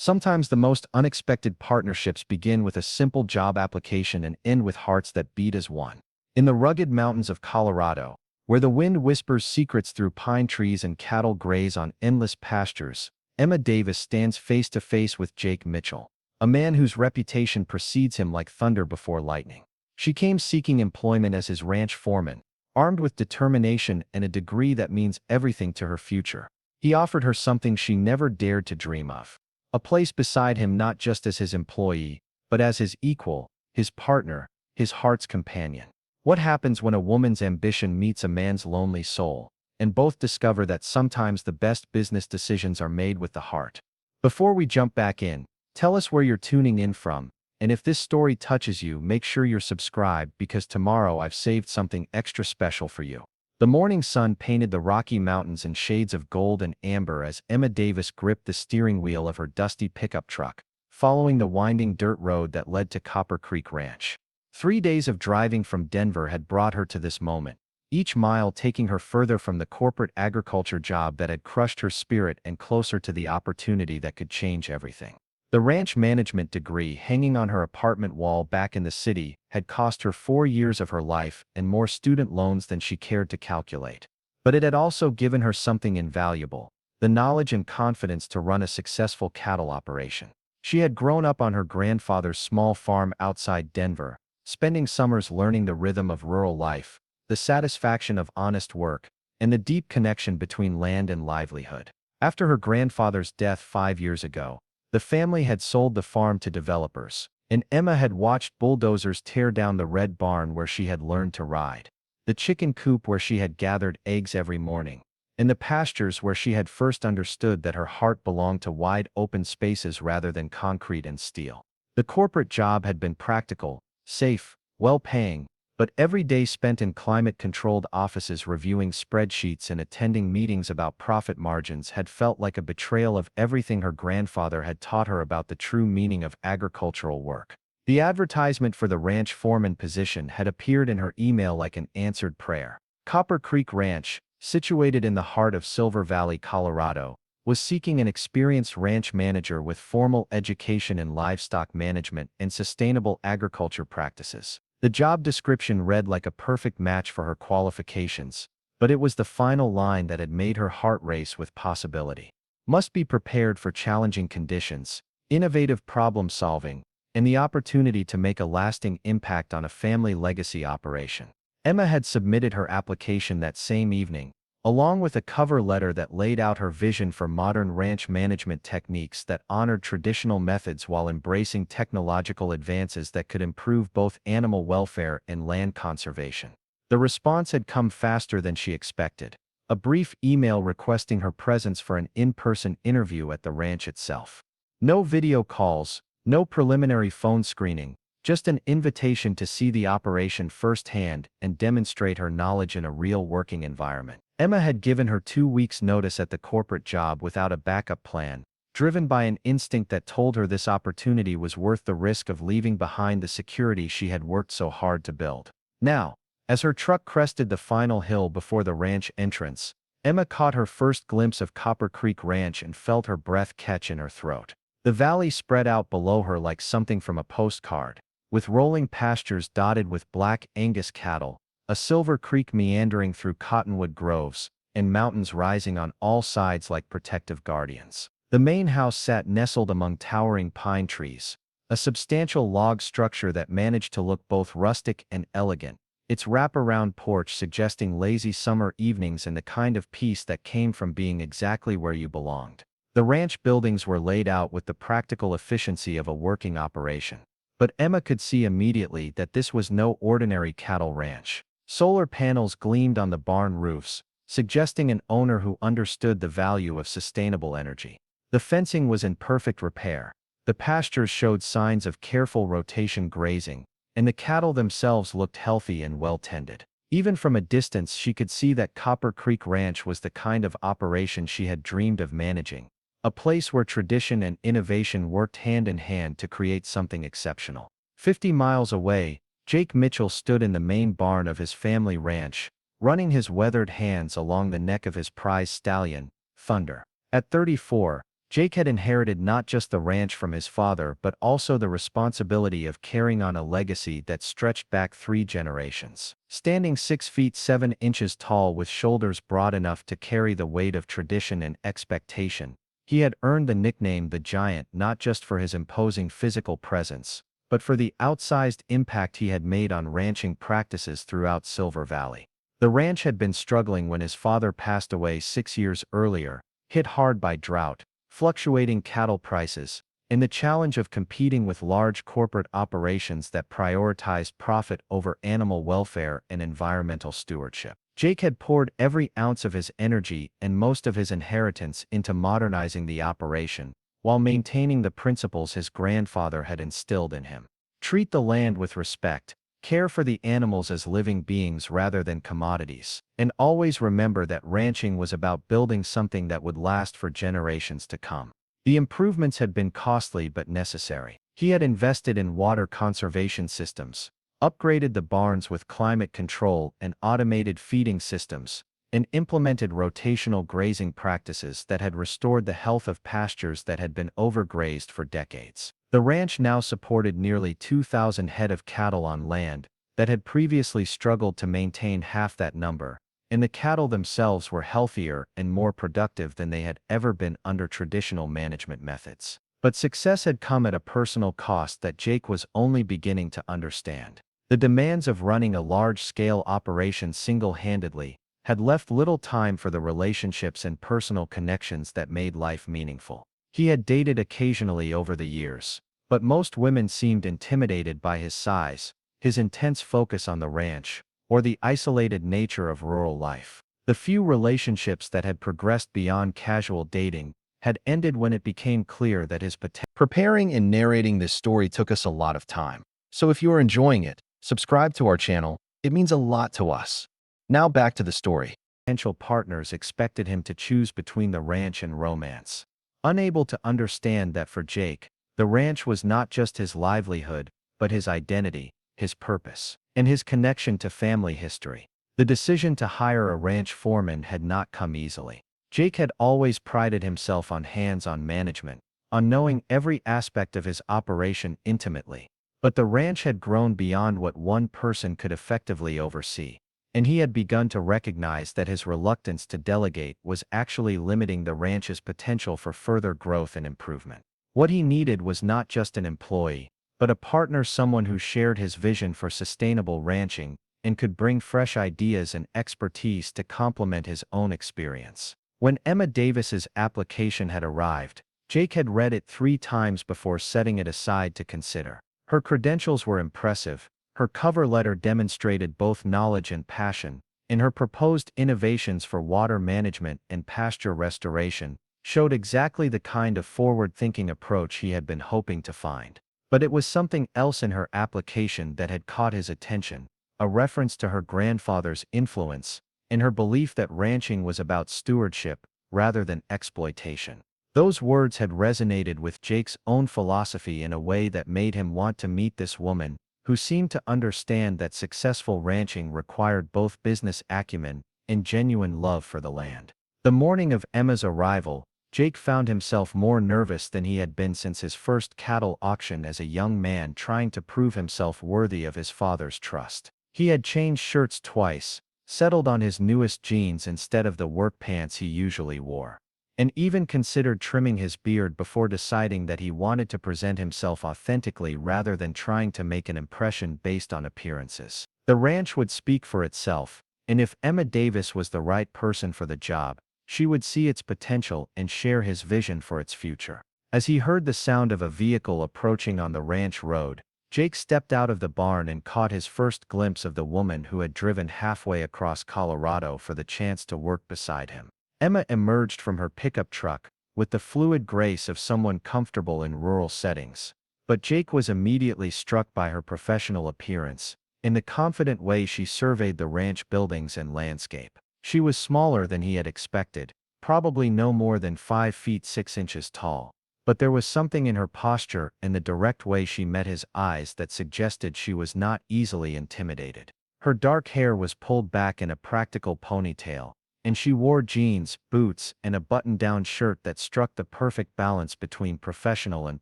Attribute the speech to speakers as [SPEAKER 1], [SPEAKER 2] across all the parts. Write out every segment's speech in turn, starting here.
[SPEAKER 1] Sometimes the most unexpected partnerships begin with a simple job application and end with hearts that beat as one. In the rugged mountains of Colorado, where the wind whispers secrets through pine trees and cattle graze on endless pastures, Emma Davis stands face to face with Jake Mitchell, a man whose reputation precedes him like thunder before lightning. She came seeking employment as his ranch foreman, armed with determination and a degree that means everything to her future. He offered her something she never dared to dream of. A place beside him not just as his employee, but as his equal, his partner, his heart's companion. What happens when a woman's ambition meets a man's lonely soul, and both discover that sometimes the best business decisions are made with the heart? Before we jump back in, tell us where you're tuning in from, and if this story touches you, make sure you're subscribed because tomorrow I've saved something extra special for you. The morning sun painted the Rocky Mountains in shades of gold and amber as Emma Davis gripped the steering wheel of her dusty pickup truck, following the winding dirt road that led to Copper Creek Ranch. 3 days of driving from Denver had brought her to this moment, each mile taking her further from the corporate agriculture job that had crushed her spirit and closer to the opportunity that could change everything. The ranch management degree hanging on her apartment wall back in the city had cost her 4 years of her life and more student loans than she cared to calculate. But it had also given her something invaluable, the knowledge and confidence to run a successful cattle operation. She had grown up on her grandfather's small farm outside Denver, spending summers learning the rhythm of rural life, the satisfaction of honest work, and the deep connection between land and livelihood. After her grandfather's death 5 years ago, the family had sold the farm to developers, and Emma had watched bulldozers tear down the red barn where she had learned to ride, the chicken coop where she had gathered eggs every morning, and the pastures where she had first understood that her heart belonged to wide open spaces rather than concrete and steel. The corporate job had been practical, safe, well-paying, but every day spent in climate-controlled offices reviewing spreadsheets and attending meetings about profit margins had felt like a betrayal of everything her grandfather had taught her about the true meaning of agricultural work. The advertisement for the ranch foreman position had appeared in her email like an answered prayer. Copper Creek Ranch, situated in the heart of Silver Valley, Colorado, was seeking an experienced ranch manager with formal education in livestock management and sustainable agriculture practices. The job description read like a perfect match for her qualifications, but it was the final line that had made her heart race with possibility. Must be prepared for challenging conditions, innovative problem solving, and the opportunity to make a lasting impact on a family legacy operation. Emma had submitted her application that same evening, along with a cover letter that laid out her vision for modern ranch management techniques that honored traditional methods while embracing technological advances that could improve both animal welfare and land conservation. The response had come faster than she expected, a brief email requesting her presence for an in-person interview at the ranch itself. No video calls, no preliminary phone screening, just an invitation to see the operation firsthand and demonstrate her knowledge in a real working environment. Emma had given her 2 weeks' notice at the corporate job without a backup plan, driven by an instinct that told her this opportunity was worth the risk of leaving behind the security she had worked so hard to build. Now, as her truck crested the final hill before the ranch entrance, Emma caught her first glimpse of Copper Creek Ranch and felt her breath catch in her throat. The valley spread out below her like something from a postcard, with rolling pastures dotted with black Angus cattle, a silver creek meandering through cottonwood groves, and mountains rising on all sides like protective guardians. The main house sat nestled among towering pine trees, a substantial log structure that managed to look both rustic and elegant, its wraparound porch suggesting lazy summer evenings and the kind of peace that came from being exactly where you belonged. The ranch buildings were laid out with the practical efficiency of a working operation. But Emma could see immediately that this was no ordinary cattle ranch. Solar panels gleamed on the barn roofs, suggesting an owner who understood the value of sustainable energy. The fencing was in perfect repair. The pastures showed signs of careful rotation grazing, and the cattle themselves looked healthy and well-tended. Even from a distance she could see that Copper Creek Ranch was the kind of operation she had dreamed of managing, a place where tradition and innovation worked hand in hand to create something exceptional. 50 miles away, Jake Mitchell stood in the main barn of his family ranch, running his weathered hands along the neck of his prize stallion, Thunder. At 34, Jake had inherited not just the ranch from his father but also the responsibility of carrying on a legacy that stretched back 3 generations. Standing 6 feet 7 inches tall with shoulders broad enough to carry the weight of tradition and expectation, he had earned the nickname the Giant not just for his imposing physical presence, but for the outsized impact he had made on ranching practices throughout Silver Valley. The ranch had been struggling when his father passed away 6 years earlier, hit hard by drought, fluctuating cattle prices, and the challenge of competing with large corporate operations that prioritized profit over animal welfare and environmental stewardship. Jake had poured every ounce of his energy and most of his inheritance into modernizing the operation, while maintaining the principles his grandfather had instilled in him. Treat the land with respect, care for the animals as living beings rather than commodities, and always remember that ranching was about building something that would last for generations to come. The improvements had been costly but necessary. He had invested in water conservation systems, upgraded the barns with climate control and automated feeding systems, and implemented rotational grazing practices that had restored the health of pastures that had been overgrazed for decades. The ranch now supported nearly 2,000 head of cattle on land that had previously struggled to maintain half that number, and the cattle themselves were healthier and more productive than they had ever been under traditional management methods. But success had come at a personal cost that Jake was only beginning to understand. The demands of running a large-scale operation single-handedly had left little time for the relationships and personal connections that made life meaningful. He had dated occasionally over the years, but most women seemed intimidated by his size, his intense focus on the ranch, or the isolated nature of rural life. The few relationships that had progressed beyond casual dating had ended when it became clear that his potential. Preparing and narrating this story took us a lot of time, so if you are enjoying it, subscribe to our channel. It means a lot to us. Now back to the story. Potential partners expected him to choose between the ranch and romance. Unable to understand that for Jake, the ranch was not just his livelihood, but his identity, his purpose, and his connection to family history. The decision to hire a ranch foreman had not come easily. Jake had always prided himself on hands-on management, on knowing every aspect of his operation intimately. But the ranch had grown beyond what one person could effectively oversee, and he had begun to recognize that his reluctance to delegate was actually limiting the ranch's potential for further growth and improvement. What he needed was not just an employee, but a partner, someone who shared his vision for sustainable ranching and could bring fresh ideas and expertise to complement his own experience. When Emma Davis's application had arrived, Jake had read it 3 times before setting it aside to consider. Her credentials were impressive, her cover letter demonstrated both knowledge and passion, and her proposed innovations for water management and pasture restoration showed exactly the kind of forward-thinking approach he had been hoping to find. But it was something else in her application that had caught his attention, a reference to her grandfather's influence, and her belief that ranching was about stewardship rather than exploitation. Those words had resonated with Jake's own philosophy in a way that made him want to meet this woman, who seemed to understand that successful ranching required both business acumen and genuine love for the land. The morning of Emma's arrival, Jake found himself more nervous than he had been since his first cattle auction as a young man trying to prove himself worthy of his father's trust. He had changed shirts twice, settled on his newest jeans instead of the work pants he usually wore, and even considered trimming his beard before deciding that he wanted to present himself authentically rather than trying to make an impression based on appearances. The ranch would speak for itself, and if Emma Davis was the right person for the job, she would see its potential and share his vision for its future. As he heard the sound of a vehicle approaching on the ranch road, Jake stepped out of the barn and caught his first glimpse of the woman who had driven halfway across Colorado for the chance to work beside him. Emma emerged from her pickup truck with the fluid grace of someone comfortable in rural settings, but Jake was immediately struck by her professional appearance, in the confident way she surveyed the ranch buildings and landscape. She was smaller than he had expected, probably no more than 5 feet 6 inches tall, but there was something in her posture and the direct way she met his eyes that suggested she was not easily intimidated. Her dark hair was pulled back in a practical ponytail, and she wore jeans, boots, and a button-down shirt that struck the perfect balance between professional and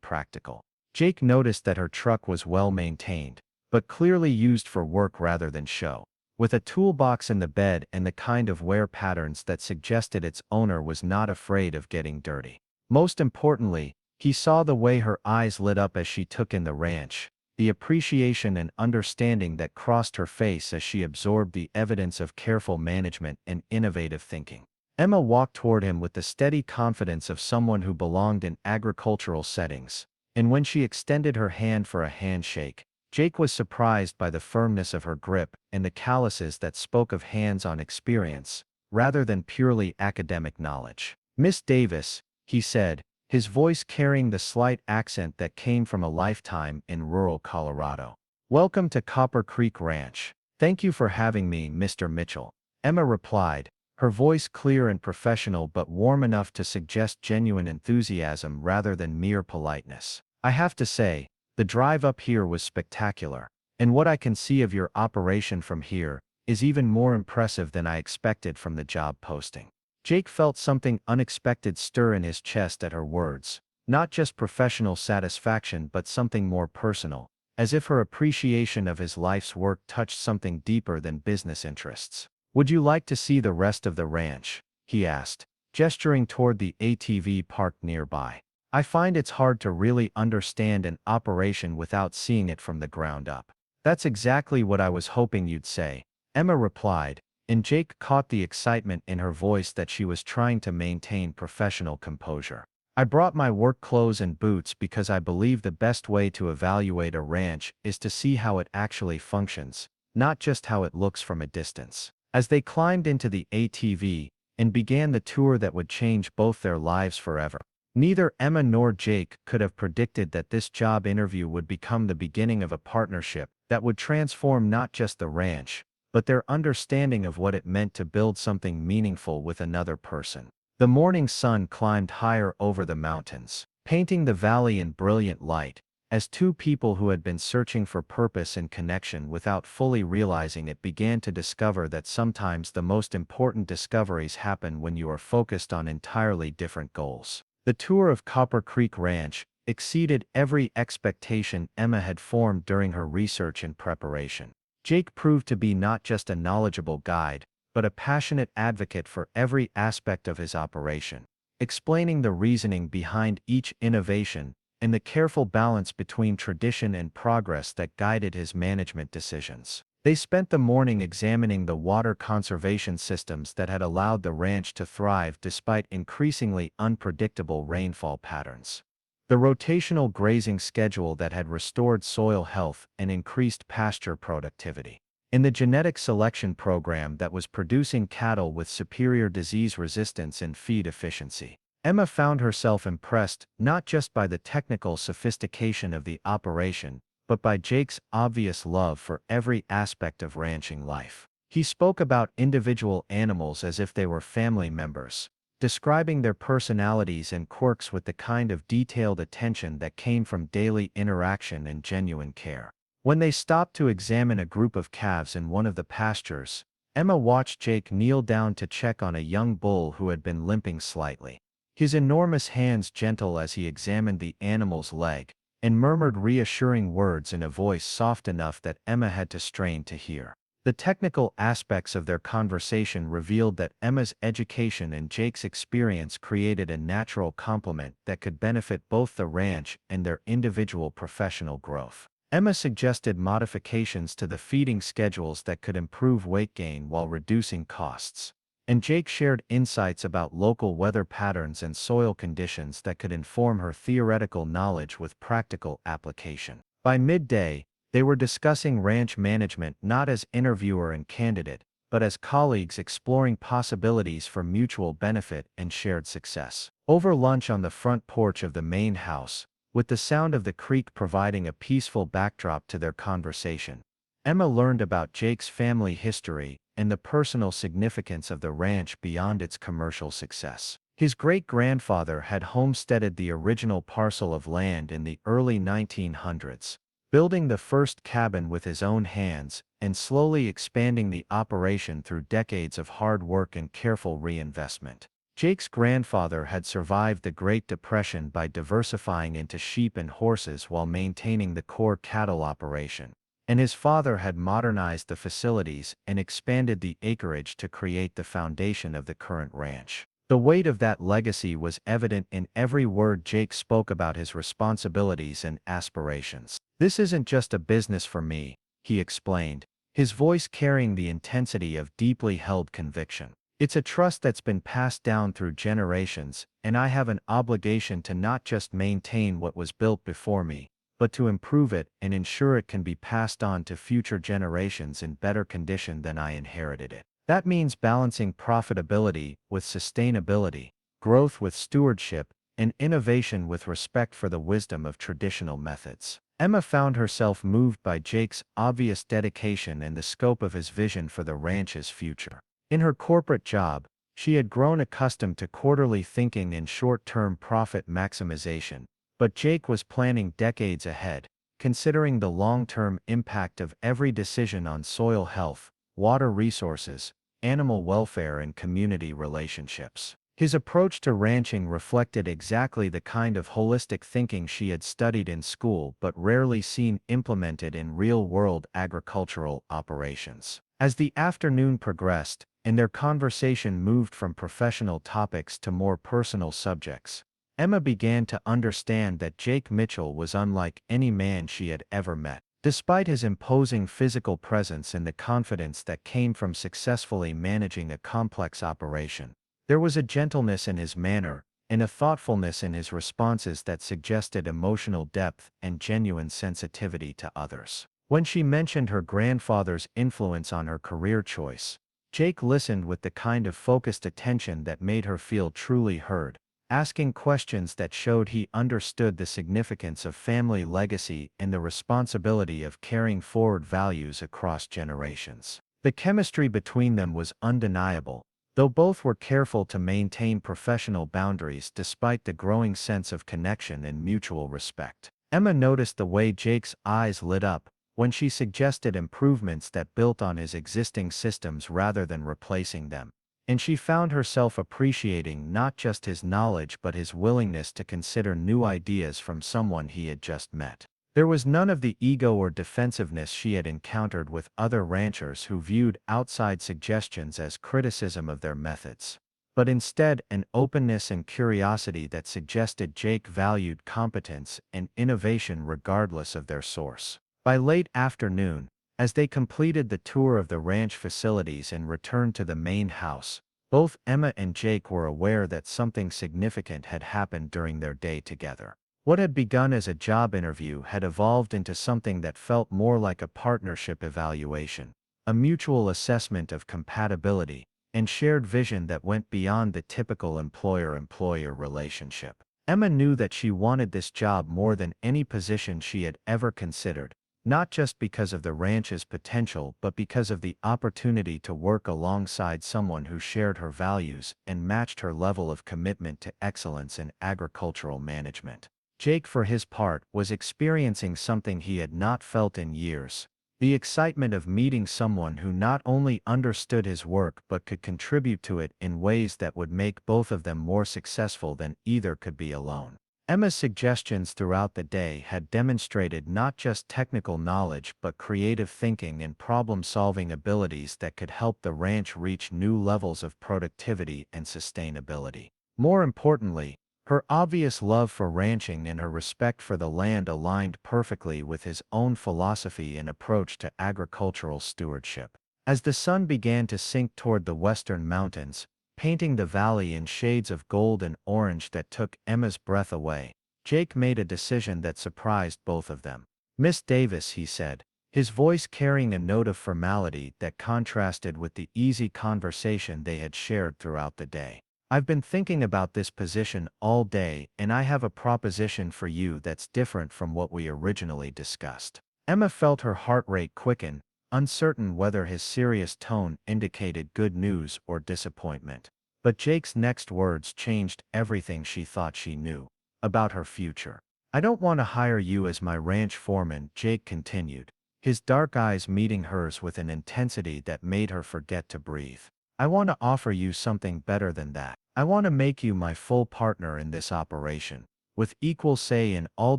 [SPEAKER 1] practical. Jake noticed that her truck was well maintained, but clearly used for work rather than show. With a toolbox in the bed and the kind of wear patterns that suggested its owner was not afraid of getting dirty. Most importantly, he saw the way her eyes lit up as she took in the ranch, the appreciation and understanding that crossed her face as she absorbed the evidence of careful management and innovative thinking. Emma walked toward him with the steady confidence of someone who belonged in agricultural settings, and when she extended her hand for a handshake, Jake was surprised by the firmness of her grip and the calluses that spoke of hands-on experience, rather than purely academic knowledge. "Miss Davis," he said, his voice carrying the slight accent that came from a lifetime in rural Colorado. "Welcome to Copper Creek Ranch. Thank you for having me, Mr. Mitchell," Emma replied, her voice clear and professional but warm enough to suggest genuine enthusiasm rather than mere politeness. "I have to say, the drive up here was spectacular, and what I can see of your operation from here is even more impressive than I expected from the job posting." Jake felt something unexpected stir in his chest at her words, not just professional satisfaction but something more personal, as if her appreciation of his life's work touched something deeper than business interests. "Would you like to see the rest of the ranch?" he asked, gesturing toward the ATV parked nearby. "I find it's hard to really understand an operation without seeing it from the ground up." "That's exactly what I was hoping you'd say," Emma replied, and Jake caught the excitement in her voice that she was trying to maintain professional composure. "I brought my work clothes and boots because I believe the best way to evaluate a ranch is to see how it actually functions, not just how it looks from a distance." As they climbed into the ATV and began the tour that would change both their lives forever, neither Emma nor Jake could have predicted that this job interview would become the beginning of a partnership that would transform not just the ranch, but their understanding of what it meant to build something meaningful with another person. The morning sun climbed higher over the mountains, painting the valley in brilliant light, as two people who had been searching for purpose and connection without fully realizing it began to discover that sometimes the most important discoveries happen when you are focused on entirely different goals. The tour of Copper Creek Ranch exceeded every expectation Emma had formed during her research and preparation. Jake proved to be not just a knowledgeable guide, but a passionate advocate for every aspect of his operation, explaining the reasoning behind each innovation and the careful balance between tradition and progress that guided his management decisions. They spent the morning examining the water conservation systems that had allowed the ranch to thrive despite increasingly unpredictable rainfall patterns, the rotational grazing schedule that had restored soil health and increased pasture productivity, and the genetic selection program that was producing cattle with superior disease resistance and feed efficiency. Emma found herself impressed not just by the technical sophistication of the operation, but by Jake's obvious love for every aspect of ranching life. He spoke about individual animals as if they were family members, describing their personalities and quirks with the kind of detailed attention that came from daily interaction and genuine care. When they stopped to examine a group of calves in one of the pastures, Emma watched Jake kneel down to check on a young bull who had been limping slightly, his enormous hands gentle as he examined the animal's leg, and murmured reassuring words in a voice soft enough that Emma had to strain to hear. The technical aspects of their conversation revealed that Emma's education and Jake's experience created a natural complement that could benefit both the ranch and their individual professional growth. Emma suggested modifications to the feeding schedules that could improve weight gain while reducing costs, and Jake shared insights about local weather patterns and soil conditions that could inform her theoretical knowledge with practical application. By midday, they were discussing ranch management not as interviewer and candidate, but as colleagues exploring possibilities for mutual benefit and shared success. Over lunch on the front porch of the main house, with the sound of the creek providing a peaceful backdrop to their conversation, Emma learned about Jake's family history and the personal significance of the ranch beyond its commercial success. His great-grandfather had homesteaded the original parcel of land in the early 1900s, building the first cabin with his own hands, and slowly expanding the operation through decades of hard work and careful reinvestment. Jake's grandfather had survived the Great Depression by diversifying into sheep and horses while maintaining the core cattle operation, and his father had modernized the facilities and expanded the acreage to create the foundation of the current ranch. The weight of that legacy was evident in every word Jake spoke about his responsibilities and aspirations. "This isn't just a business for me," he explained, his voice carrying the intensity of deeply held conviction. "It's a trust that's been passed down through generations, and I have an obligation to not just maintain what was built before me, but to improve it and ensure it can be passed on to future generations in better condition than I inherited it. That means balancing profitability with sustainability, growth with stewardship, and innovation with respect for the wisdom of traditional methods." Emma found herself moved by Jake's obvious dedication and the scope of his vision for the ranch's future. In her corporate job, she had grown accustomed to quarterly thinking and short-term profit maximization, but Jake was planning decades ahead, considering the long-term impact of every decision on soil health, water resources, animal welfare, and community relationships. His approach to ranching reflected exactly the kind of holistic thinking she had studied in school but rarely seen implemented in real-world agricultural operations. As the afternoon progressed, and their conversation moved from professional topics to more personal subjects, Emma began to understand that Jake Mitchell was unlike any man she had ever met. Despite his imposing physical presence and the confidence that came from successfully managing a complex operation, there was a gentleness in his manner and a thoughtfulness in his responses that suggested emotional depth and genuine sensitivity to others. When she mentioned her grandfather's influence on her career choice, Jake listened with the kind of focused attention that made her feel truly heard, asking questions that showed he understood the significance of family legacy and the responsibility of carrying forward values across generations. The chemistry between them was undeniable, though both were careful to maintain professional boundaries despite the growing sense of connection and mutual respect. Emma noticed the way Jake's eyes lit up when she suggested improvements that built on his existing systems rather than replacing them, and she found herself appreciating not just his knowledge but his willingness to consider new ideas from someone he had just met. There was none of the ego or defensiveness she had encountered with other ranchers who viewed outside suggestions as criticism of their methods, but instead an openness and curiosity that suggested Jake valued competence and innovation regardless of their source. By late afternoon, as they completed the tour of the ranch facilities and returned to the main house, both Emma and Jake were aware that something significant had happened during their day together. What had begun as a job interview had evolved into something that felt more like a partnership evaluation, a mutual assessment of compatibility, and shared vision that went beyond the typical employer-employer relationship. Emma knew that she wanted this job more than any position she had ever considered, not just because of the ranch's potential but because of the opportunity to work alongside someone who shared her values and matched her level of commitment to excellence in agricultural management. Jake, for his part, was experiencing something he had not felt in years: the excitement of meeting someone who not only understood his work but could contribute to it in ways that would make both of them more successful than either could be alone. Emma's suggestions throughout the day had demonstrated not just technical knowledge but creative thinking and problem-solving abilities that could help the ranch reach new levels of productivity and sustainability. More importantly, her obvious love for ranching and her respect for the land aligned perfectly with his own philosophy and approach to agricultural stewardship. As the sun began to sink toward the western mountains, painting the valley in shades of gold and orange that took Emma's breath away, Jake made a decision that surprised both of them. "Miss Davis," he said, his voice carrying a note of formality that contrasted with the easy conversation they had shared throughout the day, "I've been thinking about this position all day and I have a proposition for you that's different from what we originally discussed." Emma felt her heart rate quicken, uncertain whether his serious tone indicated good news or disappointment. But Jake's next words changed everything she thought she knew about her future. I don't want to hire you as my ranch foreman, Jake continued, his dark eyes meeting hers with an intensity that made her forget to breathe. I want to offer you something better than that. I want to make you my full partner in this operation, with equal say in all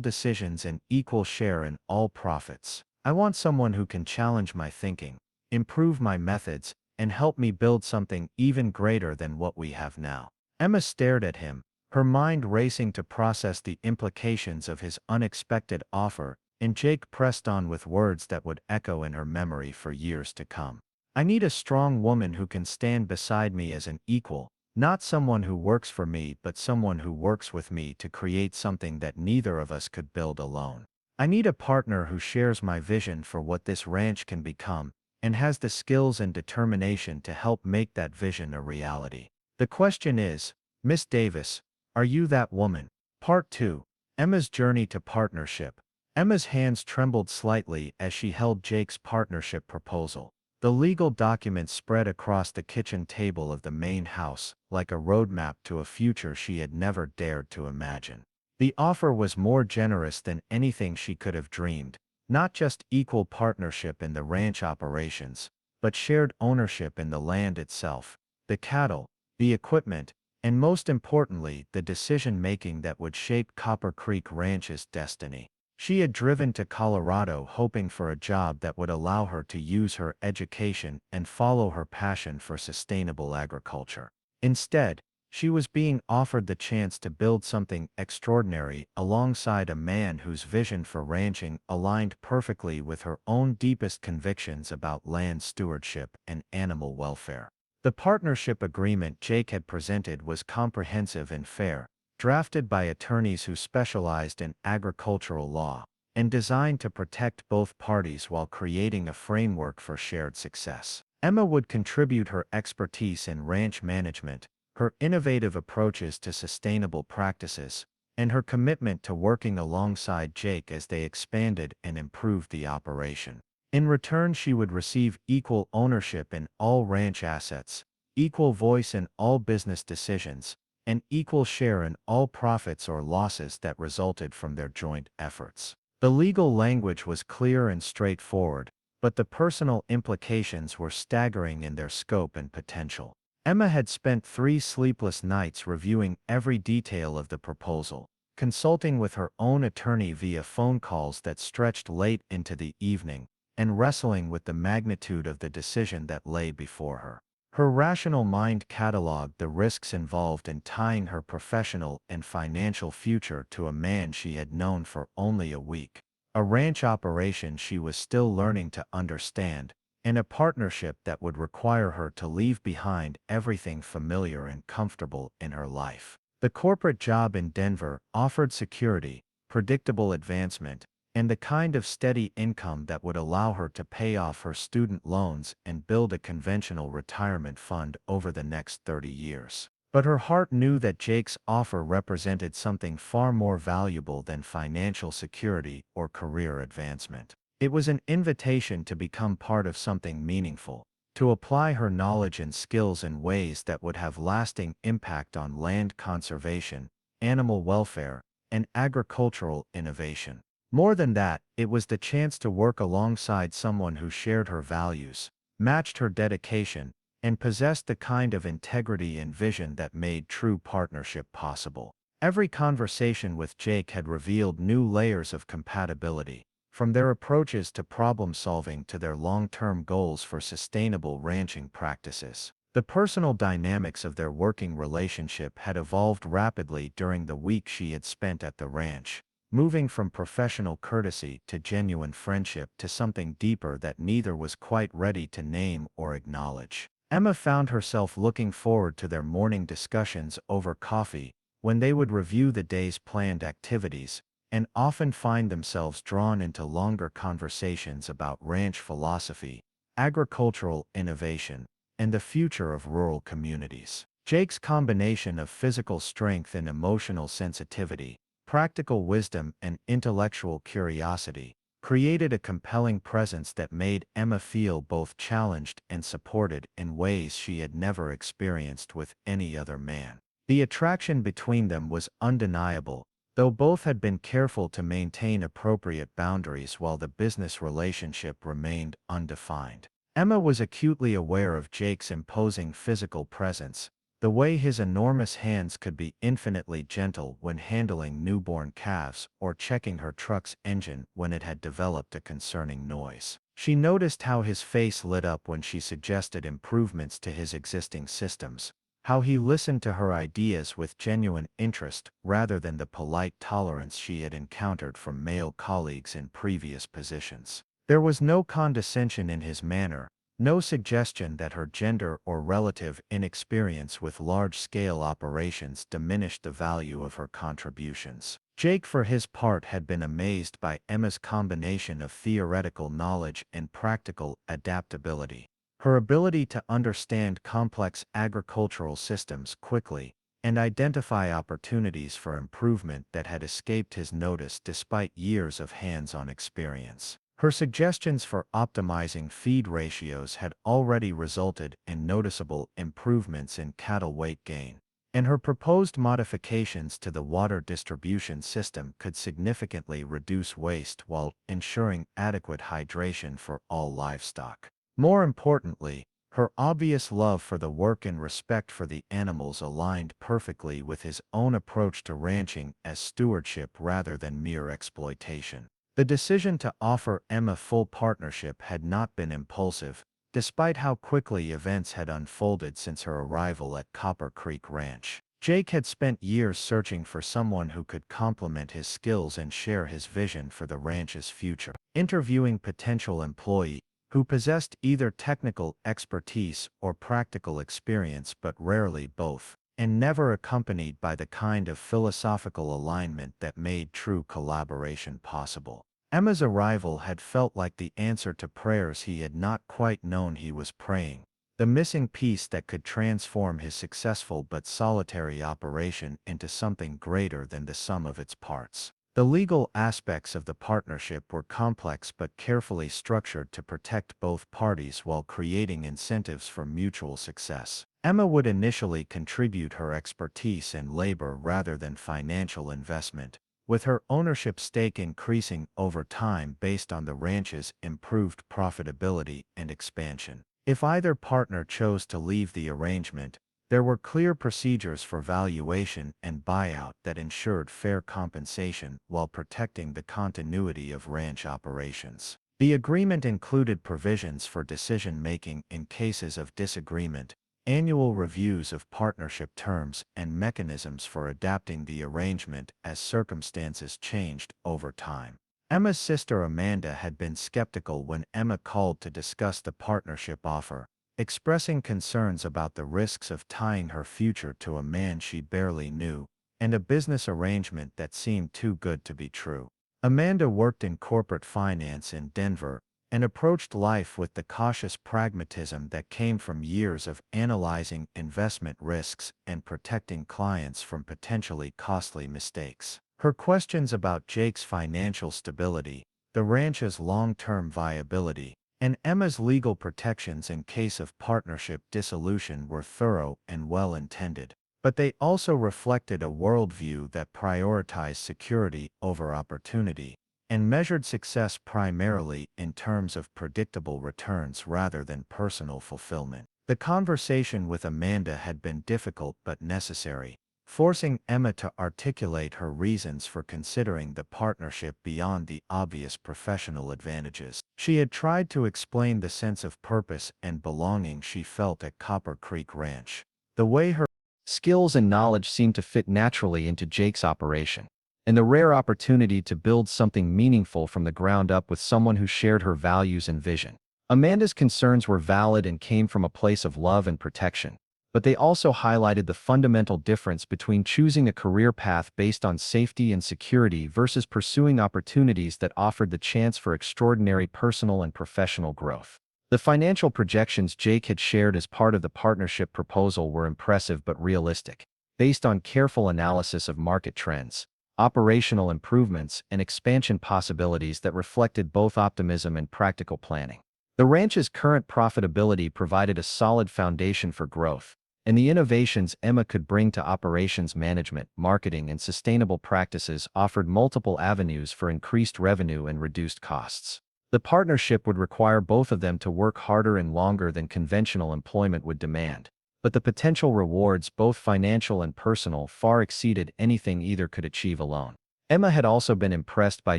[SPEAKER 1] decisions and equal share in all profits. I want someone who can challenge my thinking, improve my methods, and help me build something even greater than what we have now. Emma stared at him, her mind racing to process the implications of his unexpected offer, and Jake pressed on with words that would echo in her memory for years to come. I need a strong woman who can stand beside me as an equal, not someone who works for me but someone who works with me to create something that neither of us could build alone. I need a partner who shares my vision for what this ranch can become, and has the skills and determination to help make that vision a reality. The question is, Miss Davis, are you that woman? Part 2. Emma's journey to partnership. Emma's hands trembled slightly as she held Jake's partnership proposal. The legal documents spread across the kitchen table of the main house, like a roadmap to a future she had never dared to imagine. The offer was more generous than anything she could have dreamed, not just equal partnership in the ranch operations, but shared ownership in the land itself, the cattle, the equipment, and most importantly, the decision-making that would shape Copper Creek Ranch's destiny. She had driven to Colorado hoping for a job that would allow her to use her education and follow her passion for sustainable agriculture. Instead, she was being offered the chance to build something extraordinary alongside a man whose vision for ranching aligned perfectly with her own deepest convictions about land stewardship and animal welfare. The partnership agreement Jake had presented was comprehensive and fair, drafted by attorneys who specialized in agricultural law, and designed to protect both parties while creating a framework for shared success. Emma would contribute her expertise in ranch management, her innovative approaches to sustainable practices, and her commitment to working alongside Jake as they expanded and improved the operation. In return, she would receive equal ownership in all ranch assets, equal voice in all business decisions, and equal share in all profits or losses that resulted from their joint efforts. The legal language was clear and straightforward, but the personal implications were staggering in their scope and potential. Emma had spent 3 sleepless nights reviewing every detail of the proposal, consulting with her own attorney via phone calls that stretched late into the evening, and wrestling with the magnitude of the decision that lay before her. Her rational mind cataloged the risks involved in tying her professional and financial future to a man she had known for only a week, a ranch operation she was still learning to understand, and a partnership that would require her to leave behind everything familiar and comfortable in her life. The corporate job in Denver offered security, predictable advancement, and the kind of steady income that would allow her to pay off her student loans and build a conventional retirement fund over the next 30 years. But her heart knew that Jake's offer represented something far more valuable than financial security or career advancement. It was an invitation to become part of something meaningful, to apply her knowledge and skills in ways that would have lasting impact on land conservation, animal welfare, and agricultural innovation. More than that, it was the chance to work alongside someone who shared her values, matched her dedication, and possessed the kind of integrity and vision that made true partnership possible. Every conversation with Jake had revealed new layers of compatibility, from their approaches to problem solving to their long-term goals for sustainable ranching practices. The personal dynamics of their working relationship had evolved rapidly during the week she had spent at the ranch, moving from professional courtesy to genuine friendship to something deeper that neither was quite ready to name or acknowledge. Emma found herself looking forward to their morning discussions over coffee, when they would review the day's planned activities, and often find themselves drawn into longer conversations about ranch philosophy, agricultural innovation, and the future of rural communities. Jake's combination of physical strength and emotional sensitivity, practical wisdom and intellectual curiosity, created a compelling presence that made Emma feel both challenged and supported in ways she had never experienced with any other man. The attraction between them was undeniable, though both had been careful to maintain appropriate boundaries while the business relationship remained undefined. Emma was acutely aware of Jake's imposing physical presence, the way his enormous hands could be infinitely gentle when handling newborn calves or checking her truck's engine when it had developed a concerning noise. She noticed how his face lit up when she suggested improvements to his existing systems, how he listened to her ideas with genuine interest rather than the polite tolerance she had encountered from male colleagues in previous positions. There was no condescension in his manner, no suggestion that her gender or relative inexperience with large-scale operations diminished the value of her contributions. Jake, for his part, had been amazed by Emma's combination of theoretical knowledge and practical adaptability. Her ability to understand complex agricultural systems quickly and identify opportunities for improvement that had escaped his notice despite years of hands-on experience. Her suggestions for optimizing feed ratios had already resulted in noticeable improvements in cattle weight gain, and her proposed modifications to the water distribution system could significantly reduce waste while ensuring adequate hydration for all livestock. More importantly, her obvious love for the work and respect for the animals aligned perfectly with his own approach to ranching as stewardship rather than mere exploitation. The decision to offer Emma full partnership had not been impulsive, despite how quickly events had unfolded since her arrival at Copper Creek Ranch. Jake had spent years searching for someone who could complement his skills and share his vision for the ranch's future. Interviewing potential employees who possessed either technical expertise or practical experience, but rarely both, and never accompanied by the kind of philosophical alignment that made true collaboration possible. Emma's arrival had felt like the answer to prayers he had not quite known he was praying, the missing piece that could transform his successful but solitary operation into something greater than the sum of its parts. The legal aspects of the partnership were complex but carefully structured to protect both parties while creating incentives for mutual success. Emma would initially contribute her expertise and labor rather than financial investment, with her ownership stake increasing over time based on the ranch's improved profitability and expansion. If either partner chose to leave the arrangement, there were clear procedures for valuation and buyout that ensured fair compensation while protecting the continuity of ranch operations. The agreement included provisions for decision-making in cases of disagreement, annual reviews of partnership terms, and mechanisms for adapting the arrangement as circumstances changed over time. Emma's sister Amanda had been skeptical when Emma called to discuss the partnership offer, expressing concerns about the risks of tying her future to a man she barely knew, and a business arrangement that seemed too good to be true. Amanda worked in corporate finance in Denver and approached life with the cautious pragmatism that came from years of analyzing investment risks and protecting clients from potentially costly mistakes. Her questions about Jake's financial stability, the ranch's long-term viability, and Emma's legal protections in case of partnership dissolution were thorough and well-intended, but they also reflected a worldview that prioritized security over opportunity and measured success primarily in terms of predictable returns rather than personal fulfillment. The conversation with Amanda had been difficult but necessary, forcing Emma to articulate her reasons for considering the partnership beyond the obvious professional advantages. She had tried to explain the sense of purpose and belonging she felt at Copper Creek Ranch, the way her skills and knowledge seemed to fit naturally into Jake's operation, and the rare opportunity to build something meaningful from the ground up with someone who shared her values and vision. Amanda's concerns were valid and came from a place of love and protection, but they also highlighted the fundamental difference between choosing a career path based on safety and security versus pursuing opportunities that offered the chance for extraordinary personal and professional growth. The financial projections Jake had shared as part of the partnership proposal were impressive but realistic, based on careful analysis of market trends, operational improvements, and expansion possibilities that reflected both optimism and practical planning. The ranch's current profitability provided a solid foundation for growth, and the innovations Emma could bring to operations management, marketing, and sustainable practices offered multiple avenues for increased revenue and reduced costs. The partnership would require both of them to work harder and longer than conventional employment would demand, but the potential rewards, both financial and personal, far exceeded anything either could achieve alone. Emma had also been impressed by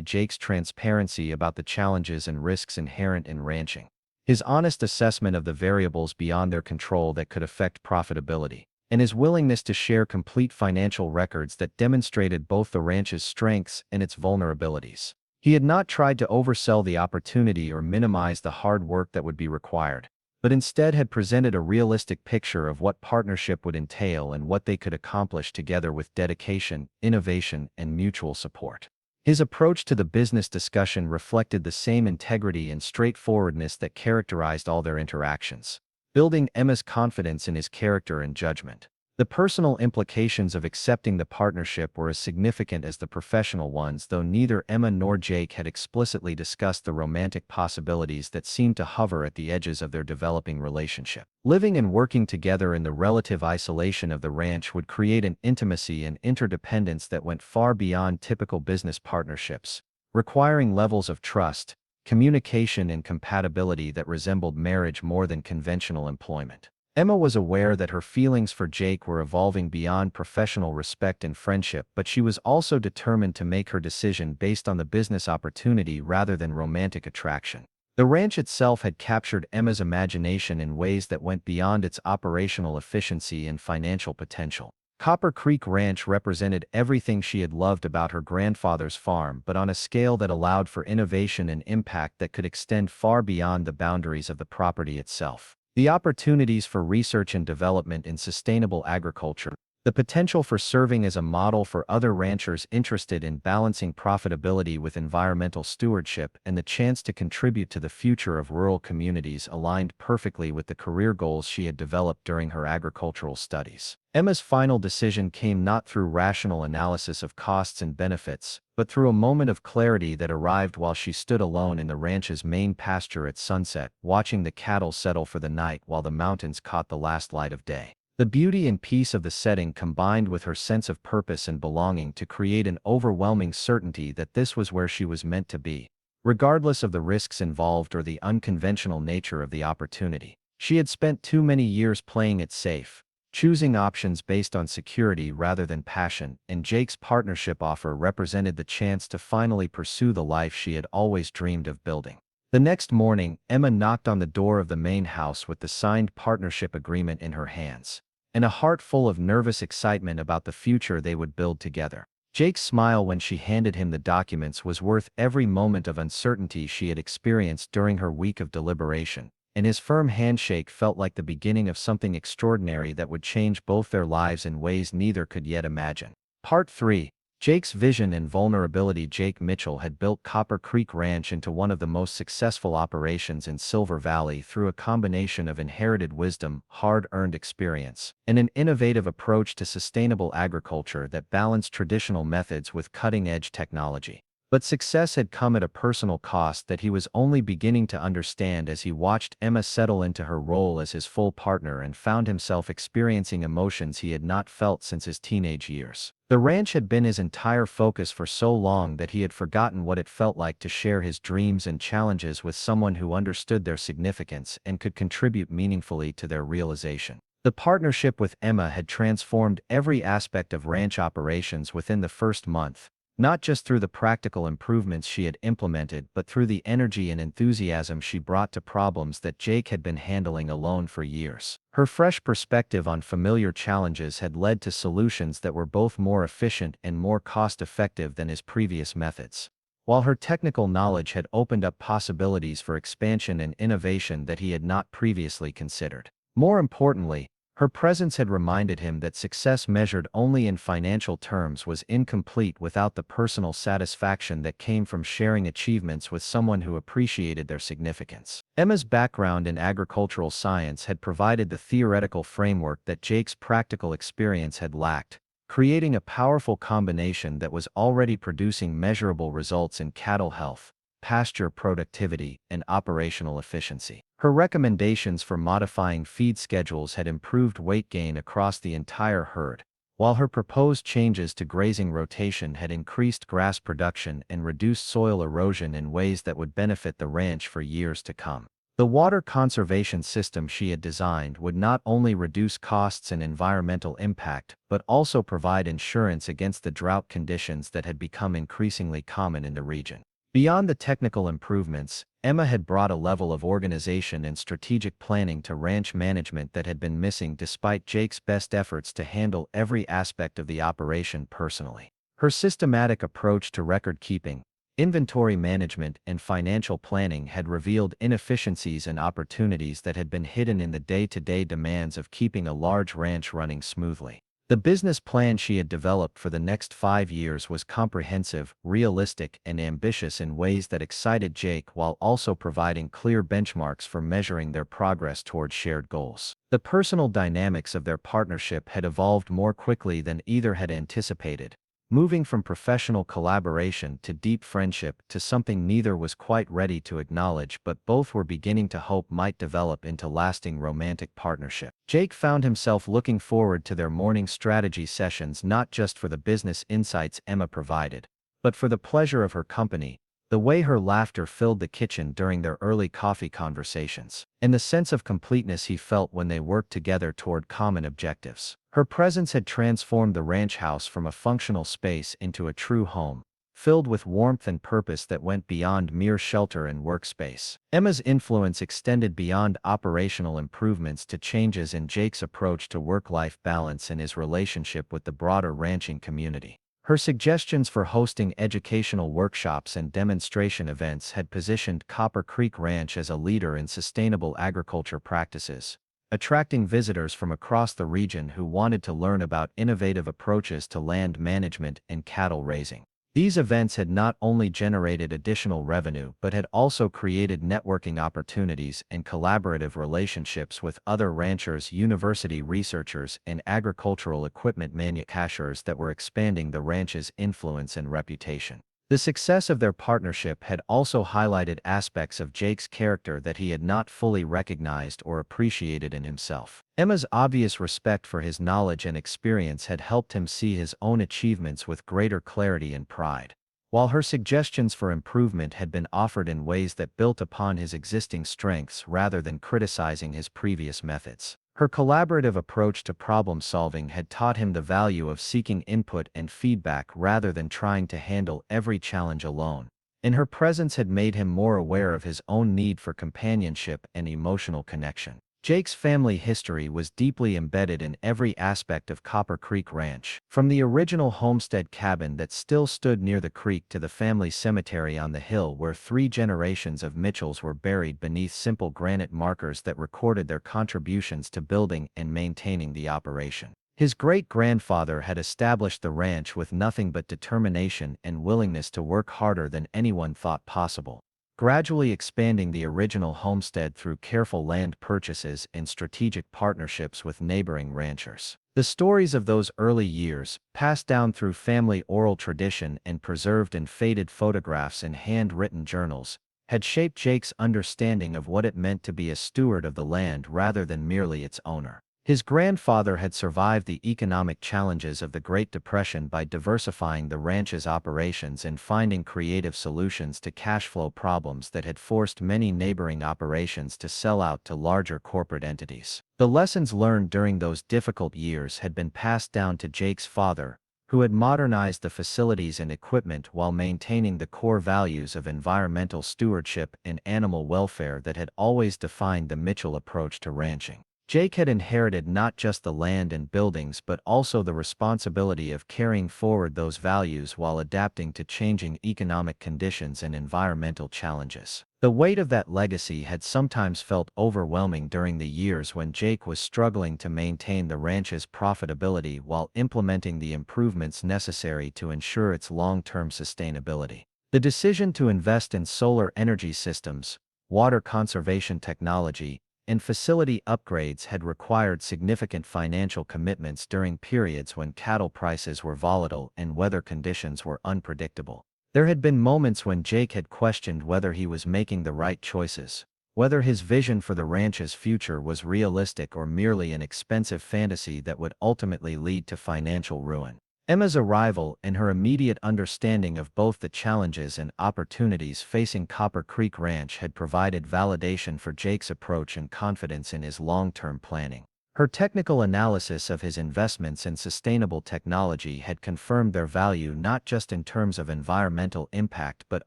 [SPEAKER 1] Jake's transparency about the challenges and risks inherent in ranching. His honest assessment of the variables beyond their control that could affect profitability, and his willingness to share complete financial records that demonstrated both the ranch's strengths and its vulnerabilities. He had not tried to oversell the opportunity or minimize the hard work that would be required, but instead had presented a realistic picture of what partnership would entail and what they could accomplish together with dedication, innovation, and mutual support. His approach to the business discussion reflected the same integrity and straightforwardness that characterized all their interactions, building Emma's confidence in his character and judgment. The personal implications of accepting the partnership were as significant as the professional ones, though neither Emma nor Jake had explicitly discussed the romantic possibilities that seemed to hover at the edges of their developing relationship. Living and working together in the relative isolation of the ranch would create an intimacy and interdependence that went far beyond typical business partnerships, requiring levels of trust, communication, and compatibility that resembled marriage more than conventional employment. Emma was aware that her feelings for Jake were evolving beyond professional respect and friendship, but she was also determined to make her decision based on the business opportunity rather than romantic attraction. The ranch itself had captured Emma's imagination in ways that went beyond its operational efficiency and financial potential. Copper Creek Ranch represented everything she had loved about her grandfather's farm, but on a scale that allowed for innovation and impact that could extend far beyond the boundaries of the property itself. The opportunities for research and development in sustainable agriculture, the potential for serving as a model for other ranchers interested in balancing profitability with environmental stewardship, and the chance to contribute to the future of rural communities aligned perfectly with the career goals she had developed during her agricultural studies. Emma's final decision came not through rational analysis of costs and benefits, but through a moment of clarity that arrived while she stood alone in the ranch's main pasture at sunset, watching the cattle settle for the night while the mountains caught the last light of day. The beauty and peace of the setting combined with her sense of purpose and belonging to create an overwhelming certainty that this was where she was meant to be, regardless of the risks involved or the unconventional nature of the opportunity. She had spent too many years playing it safe, choosing options based on security rather than passion, and Jake's partnership offer represented the chance to finally pursue the life she had always dreamed of building. The next morning, Emma knocked on the door of the main house with the signed partnership agreement in her hands, and a heart full of nervous excitement about the future they would build together. Jake's smile when she handed him the documents was worth every moment of uncertainty she had experienced during her week of deliberation, and his firm handshake felt like the beginning of something extraordinary that would change both their lives in ways neither could yet imagine. Part 3. Jake's vision and vulnerability. Jake Mitchell had built Copper Creek Ranch into one of the most successful operations in Silver Valley through a combination of inherited wisdom, hard-earned experience, and an innovative approach to sustainable agriculture that balanced traditional methods with cutting-edge technology. But success had come at a personal cost that he was only beginning to understand as he watched Emma settle into her role as his full partner and found himself experiencing emotions he had not felt since his teenage years. The ranch had been his entire focus for so long that he had forgotten what it felt like to share his dreams and challenges with someone who understood their significance and could contribute meaningfully to their realization. The partnership with Emma had transformed every aspect of ranch operations within the first month, not just through the practical improvements she had implemented but through the energy and enthusiasm she brought to problems that Jake had been handling alone for years. Her fresh perspective on familiar challenges had led to solutions that were both more efficient and more cost-effective than his previous methods, while her technical knowledge had opened up possibilities for expansion and innovation that he had not previously considered. More importantly, her presence had reminded him that success measured only in financial terms was incomplete without the personal satisfaction that came from sharing achievements with someone who appreciated their significance. Emma's background in agricultural science had provided the theoretical framework that Jake's practical experience had lacked, creating a powerful combination that was already producing measurable results in cattle health, pasture productivity and operational efficiency. Her recommendations for modifying feed schedules had improved weight gain across the entire herd, while her proposed changes to grazing rotation had increased grass production and reduced soil erosion in ways that would benefit the ranch for years to come. The water conservation system she had designed would not only reduce costs and environmental impact, but also provide insurance against the drought conditions that had become increasingly common in the region. Beyond the technical improvements, Emma had brought a level of organization and strategic planning to ranch management that had been missing despite Jake's best efforts to handle every aspect of the operation personally. Her systematic approach to record keeping, inventory management, and financial planning had revealed inefficiencies and opportunities that had been hidden in the day-to-day demands of keeping a large ranch running smoothly. The business plan she had developed for the next 5 years was comprehensive, realistic, and ambitious in ways that excited Jake while also providing clear benchmarks for measuring their progress toward shared goals. The personal dynamics of their partnership had evolved more quickly than either had anticipated, moving from professional collaboration to deep friendship to something neither was quite ready to acknowledge but both were beginning to hope might develop into lasting romantic partnership. Jake found himself looking forward to their morning strategy sessions not just for the business insights Emma provided, but for the pleasure of her company, the way her laughter filled the kitchen during their early coffee conversations, and the sense of completeness he felt when they worked together toward common objectives. Her presence had transformed the ranch house from a functional space into a true home, filled with warmth and purpose that went beyond mere shelter and workspace. Emma's influence extended beyond operational improvements to changes in Jake's approach to work-life balance and his relationship with the broader ranching community. Her suggestions for hosting educational workshops and demonstration events had positioned Copper Creek Ranch as a leader in sustainable agriculture practices, attracting visitors from across the region who wanted to learn about innovative approaches to land management and cattle raising. These events had not only generated additional revenue but had also created networking opportunities and collaborative relationships with other ranchers, university researchers, and agricultural equipment manufacturers that were expanding the ranch's influence and reputation. The success of their partnership had also highlighted aspects of Jake's character that he had not fully recognized or appreciated in himself. Emma's obvious respect for his knowledge and experience had helped him see his own achievements with greater clarity and pride, while her suggestions for improvement had been offered in ways that built upon his existing strengths rather than criticizing his previous methods. Her collaborative approach to problem solving had taught him the value of seeking input and feedback rather than trying to handle every challenge alone, and her presence had made him more aware of his own need for companionship and emotional connection. Jake's family history was deeply embedded in every aspect of Copper Creek Ranch, from the original homestead cabin that still stood near the creek to the family cemetery on the hill where 3 generations of Mitchells were buried beneath simple granite markers that recorded their contributions to building and maintaining the operation. His great-grandfather had established the ranch with nothing but determination and willingness to work harder than anyone thought possible, gradually expanding the original homestead through careful land purchases and strategic partnerships with neighboring ranchers. The stories of those early years, passed down through family oral tradition and preserved in faded photographs and handwritten journals, had shaped Jake's understanding of what it meant to be a steward of the land rather than merely its owner. His grandfather had survived the economic challenges of the Great Depression by diversifying the ranch's operations and finding creative solutions to cash flow problems that had forced many neighboring operations to sell out to larger corporate entities. The lessons learned during those difficult years had been passed down to Jake's father, who had modernized the facilities and equipment while maintaining the core values of environmental stewardship and animal welfare that had always defined the Mitchell approach to ranching. Jake had inherited not just the land and buildings but also the responsibility of carrying forward those values while adapting to changing economic conditions and environmental challenges. The weight of that legacy had sometimes felt overwhelming during the years when Jake was struggling to maintain the ranch's profitability while implementing the improvements necessary to ensure its long-term sustainability. The decision to invest in solar energy systems, water conservation technology, and facility upgrades had required significant financial commitments during periods when cattle prices were volatile and weather conditions were unpredictable. There had been moments when Jake had questioned whether he was making the right choices, whether his vision for the ranch's future was realistic or merely an expensive fantasy that would ultimately lead to financial ruin. Emma's arrival and her immediate understanding of both the challenges and opportunities facing Copper Creek Ranch had provided validation for Jake's approach and confidence in his long-term planning. Her technical analysis of his investments in sustainable technology had confirmed their value not just in terms of environmental impact but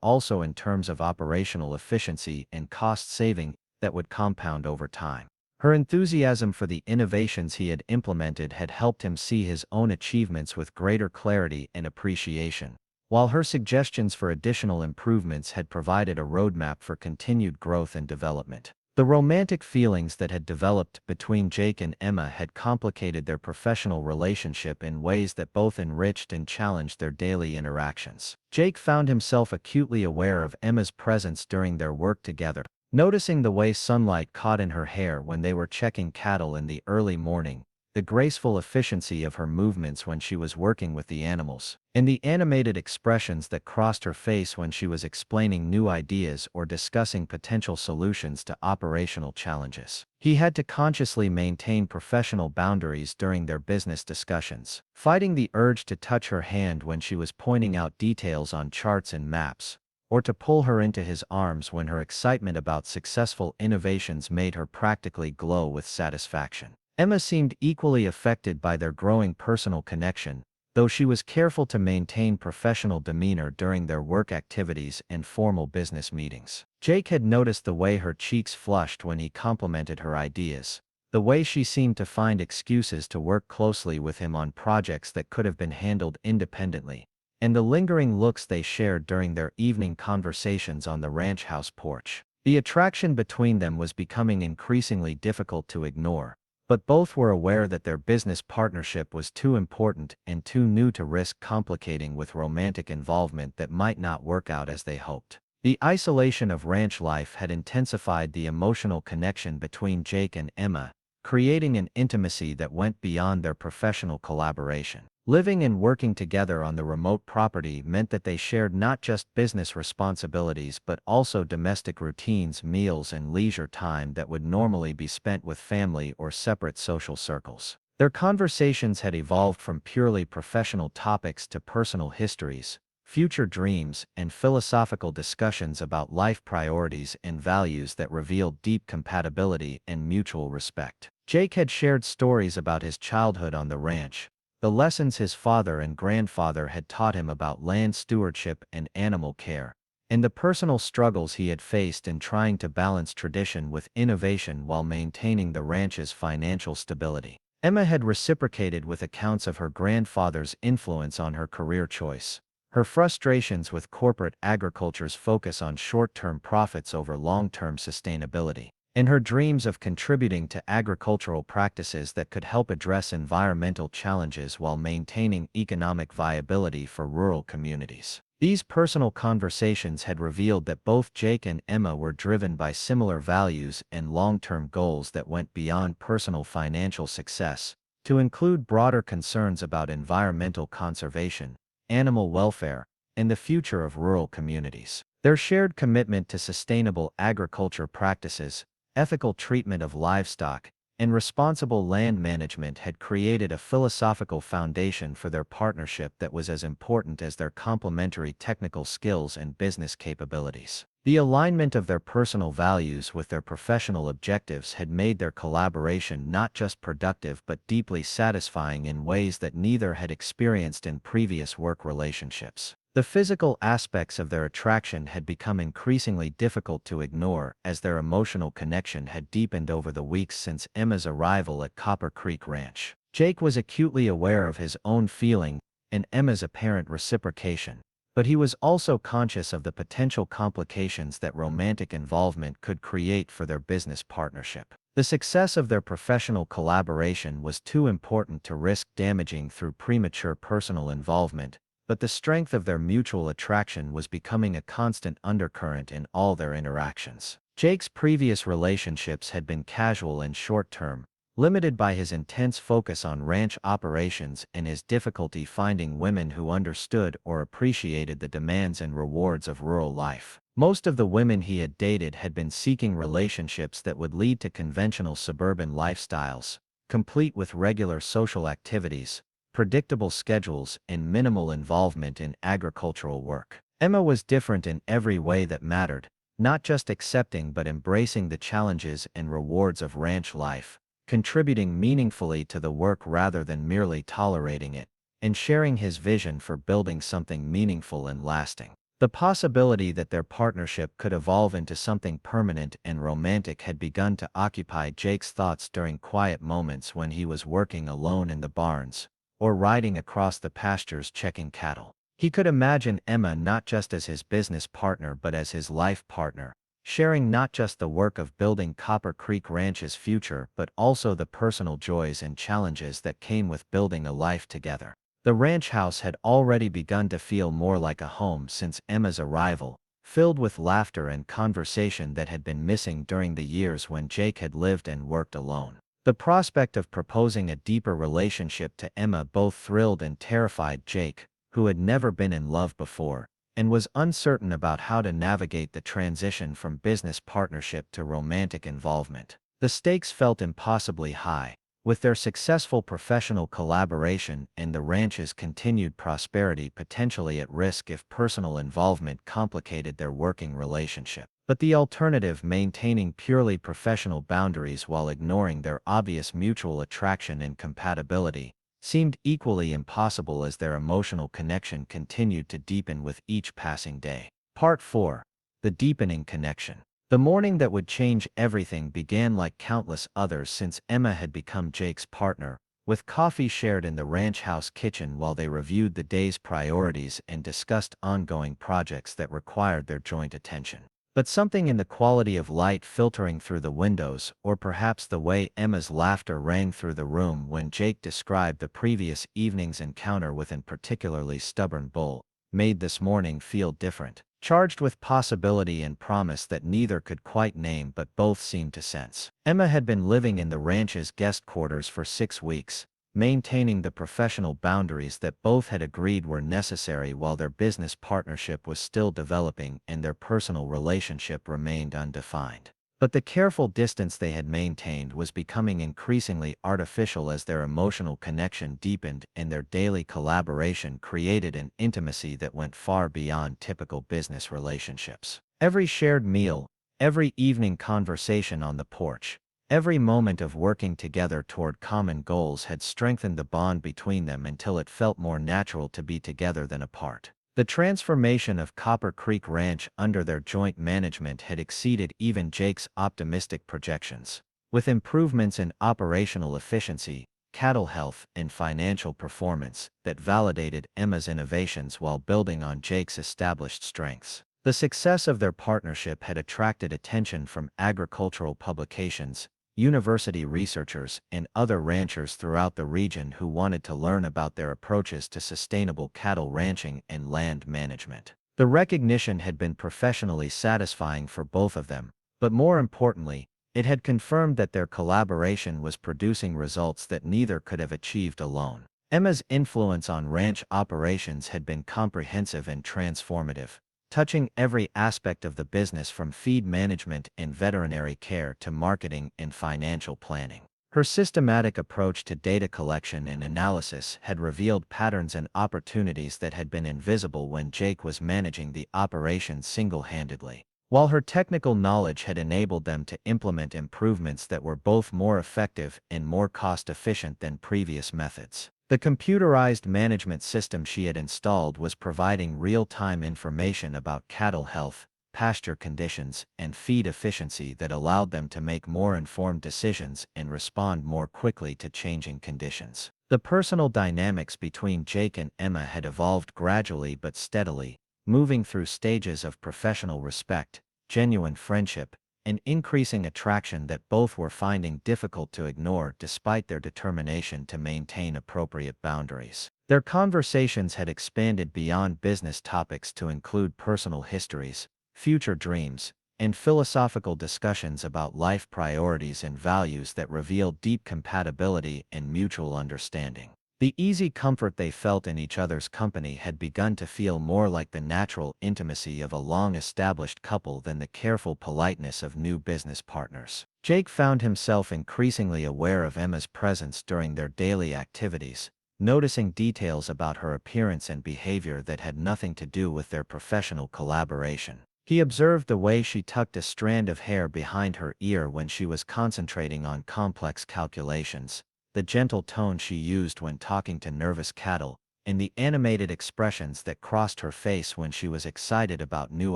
[SPEAKER 1] also in terms of operational efficiency and cost saving that would compound over time. Her enthusiasm for the innovations he had implemented had helped him see his own achievements with greater clarity and appreciation, while her suggestions for additional improvements had provided a roadmap for continued growth and development. The romantic feelings that had developed between Jake and Emma had complicated their professional relationship in ways that both enriched and challenged their daily interactions. Jake found himself acutely aware of Emma's presence during their work together, noticing the way sunlight caught in her hair when they were checking cattle in the early morning, the graceful efficiency of her movements when she was working with the animals, and the animated expressions that crossed her face when she was explaining new ideas or discussing potential solutions to operational challenges. He had to consciously maintain professional boundaries during their business discussions, fighting the urge to touch her hand when she was pointing out details on charts and maps, or to pull her into his arms when her excitement about successful innovations made her practically glow with satisfaction. Emma seemed equally affected by their growing personal connection, though she was careful to maintain professional demeanor during their work activities and formal business meetings. Jake had noticed the way her cheeks flushed when he complimented her ideas, the way she seemed to find excuses to work closely with him on projects that could have been handled independently, and the lingering looks they shared during their evening conversations on the ranch house porch. The attraction between them was becoming increasingly difficult to ignore, but both were aware that their business partnership was too important and too new to risk complicating with romantic involvement that might not work out as they hoped. The isolation of ranch life had intensified the emotional connection between Jake and Emma, creating an intimacy that went beyond their professional collaboration. Living and working together on the remote property meant that they shared not just business responsibilities but also domestic routines, meals, and leisure time that would normally be spent with family or separate social circles. Their conversations had evolved from purely professional topics to personal histories, future dreams, and philosophical discussions about life priorities and values that revealed deep compatibility and mutual respect. Jake had shared stories about his childhood on the ranch, the lessons his father and grandfather had taught him about land stewardship and animal care, and the personal struggles he had faced in trying to balance tradition with innovation while maintaining the ranch's financial stability. Emma had reciprocated with accounts of her grandfather's influence on her career choice, her frustrations with corporate agriculture's focus on short-term profits over long-term sustainability, and her dreams of contributing to agricultural practices that could help address environmental challenges while maintaining economic viability for rural communities. These personal conversations had revealed that both Jake and Emma were driven by similar values and long-term goals that went beyond personal financial success, to include broader concerns about environmental conservation, animal welfare, and the future of rural communities. Their shared commitment to sustainable agriculture practices, ethical treatment of livestock, and responsible land management had created a philosophical foundation for their partnership that was as important as their complementary technical skills and business capabilities. The alignment of their personal values with their professional objectives had made their collaboration not just productive but deeply satisfying in ways that neither had experienced in previous work relationships. The physical aspects of their attraction had become increasingly difficult to ignore as their emotional connection had deepened over the weeks since Emma's arrival at Copper Creek Ranch. Jake was acutely aware of his own feeling and Emma's apparent reciprocation, but he was also conscious of the potential complications that romantic involvement could create for their business partnership. The success of their professional collaboration was too important to risk damaging through premature personal involvement, but the strength of their mutual attraction was becoming a constant undercurrent in all their interactions. Jake's previous relationships had been casual and short-term, Limited by his intense focus on ranch operations and his difficulty finding women who understood or appreciated the demands and rewards of rural life. Most of the women he had dated had been seeking relationships that would lead to conventional suburban lifestyles, complete with regular social activities, predictable schedules, and minimal involvement in agricultural work. Emma was different in every way that mattered, not just accepting but embracing the challenges and rewards of ranch life, contributing meaningfully to the work rather than merely tolerating it, and sharing his vision for building something meaningful and lasting. The possibility that their partnership could evolve into something permanent and romantic had begun to occupy Jake's thoughts during quiet moments when he was working alone in the barns, or riding across the pastures checking cattle. He could imagine Emma not just as his business partner but as his life partner, sharing not just the work of building Copper Creek Ranch's future but also the personal joys and challenges that came with building a life together. The ranch house had already begun to feel more like a home since Emma's arrival, filled with laughter and conversation that had been missing during the years when Jake had lived and worked alone. The prospect of proposing a deeper relationship to Emma both thrilled and terrified Jake, who had never been in love before, and was uncertain about how to navigate the transition from business partnership to romantic involvement. The stakes felt impossibly high, with their successful professional collaboration and the ranch's continued prosperity potentially at risk if personal involvement complicated their working relationship. But the alternative, maintaining purely professional boundaries while ignoring their obvious mutual attraction and compatibility, seemed equally impossible as their emotional connection continued to deepen with each passing day. Part 4. The Deepening Connection. The morning that would change everything began like countless others since Emma had become Jake's partner, with coffee shared in the ranch house kitchen while they reviewed the day's priorities and discussed ongoing projects that required their joint attention. But something in the quality of light filtering through the windows, or perhaps the way Emma's laughter rang through the room when Jake described the previous evening's encounter with an particularly stubborn bull, made this morning feel different, charged with possibility and promise that neither could quite name but both seemed to sense. Emma had been living in the ranch's guest quarters for 6 weeks, maintaining the professional boundaries that both had agreed were necessary while their business partnership was still developing and their personal relationship remained undefined. But the careful distance they had maintained was becoming increasingly artificial as their emotional connection deepened and their daily collaboration created an intimacy that went far beyond typical business relationships. Every shared meal, every evening conversation on the porch, every moment of working together toward common goals had strengthened the bond between them until it felt more natural to be together than apart. The transformation of Copper Creek Ranch under their joint management had exceeded even Jake's optimistic projections, with improvements in operational efficiency, cattle health, and financial performance that validated Emma's innovations while building on Jake's established strengths. The success of their partnership had attracted attention from agricultural publications, university researchers, and other ranchers throughout the region who wanted to learn about their approaches to sustainable cattle ranching and land management. The recognition had been professionally satisfying for both of them, but more importantly, it had confirmed that their collaboration was producing results that neither could have achieved alone. Emma's influence on ranch operations had been comprehensive and transformative, touching every aspect of the business from feed management and veterinary care to marketing and financial planning. Her systematic approach to data collection and analysis had revealed patterns and opportunities that had been invisible when Jake was managing the operation single-handedly, while her technical knowledge had enabled them to implement improvements that were both more effective and more cost-efficient than previous methods. The computerized management system she had installed was providing real-time information about cattle health, pasture conditions, and feed efficiency that allowed them to make more informed decisions and respond more quickly to changing conditions. The personal dynamics between Jake and Emma had evolved gradually but steadily, moving through stages of professional respect, genuine friendship, and increasing attraction that both were finding difficult to ignore despite their determination to maintain appropriate boundaries. Their conversations had expanded beyond business topics to include personal histories, future dreams, and philosophical discussions about life priorities and values that revealed deep compatibility and mutual understanding. The easy comfort they felt in each other's company had begun to feel more like the natural intimacy of a long-established couple than the careful politeness of new business partners. Jake found himself increasingly aware of Emma's presence during their daily activities, noticing details about her appearance and behavior that had nothing to do with their professional collaboration. He observed the way she tucked a strand of hair behind her ear when she was concentrating on complex calculations, the gentle tone she used when talking to nervous cattle, and the animated expressions that crossed her face when she was excited about new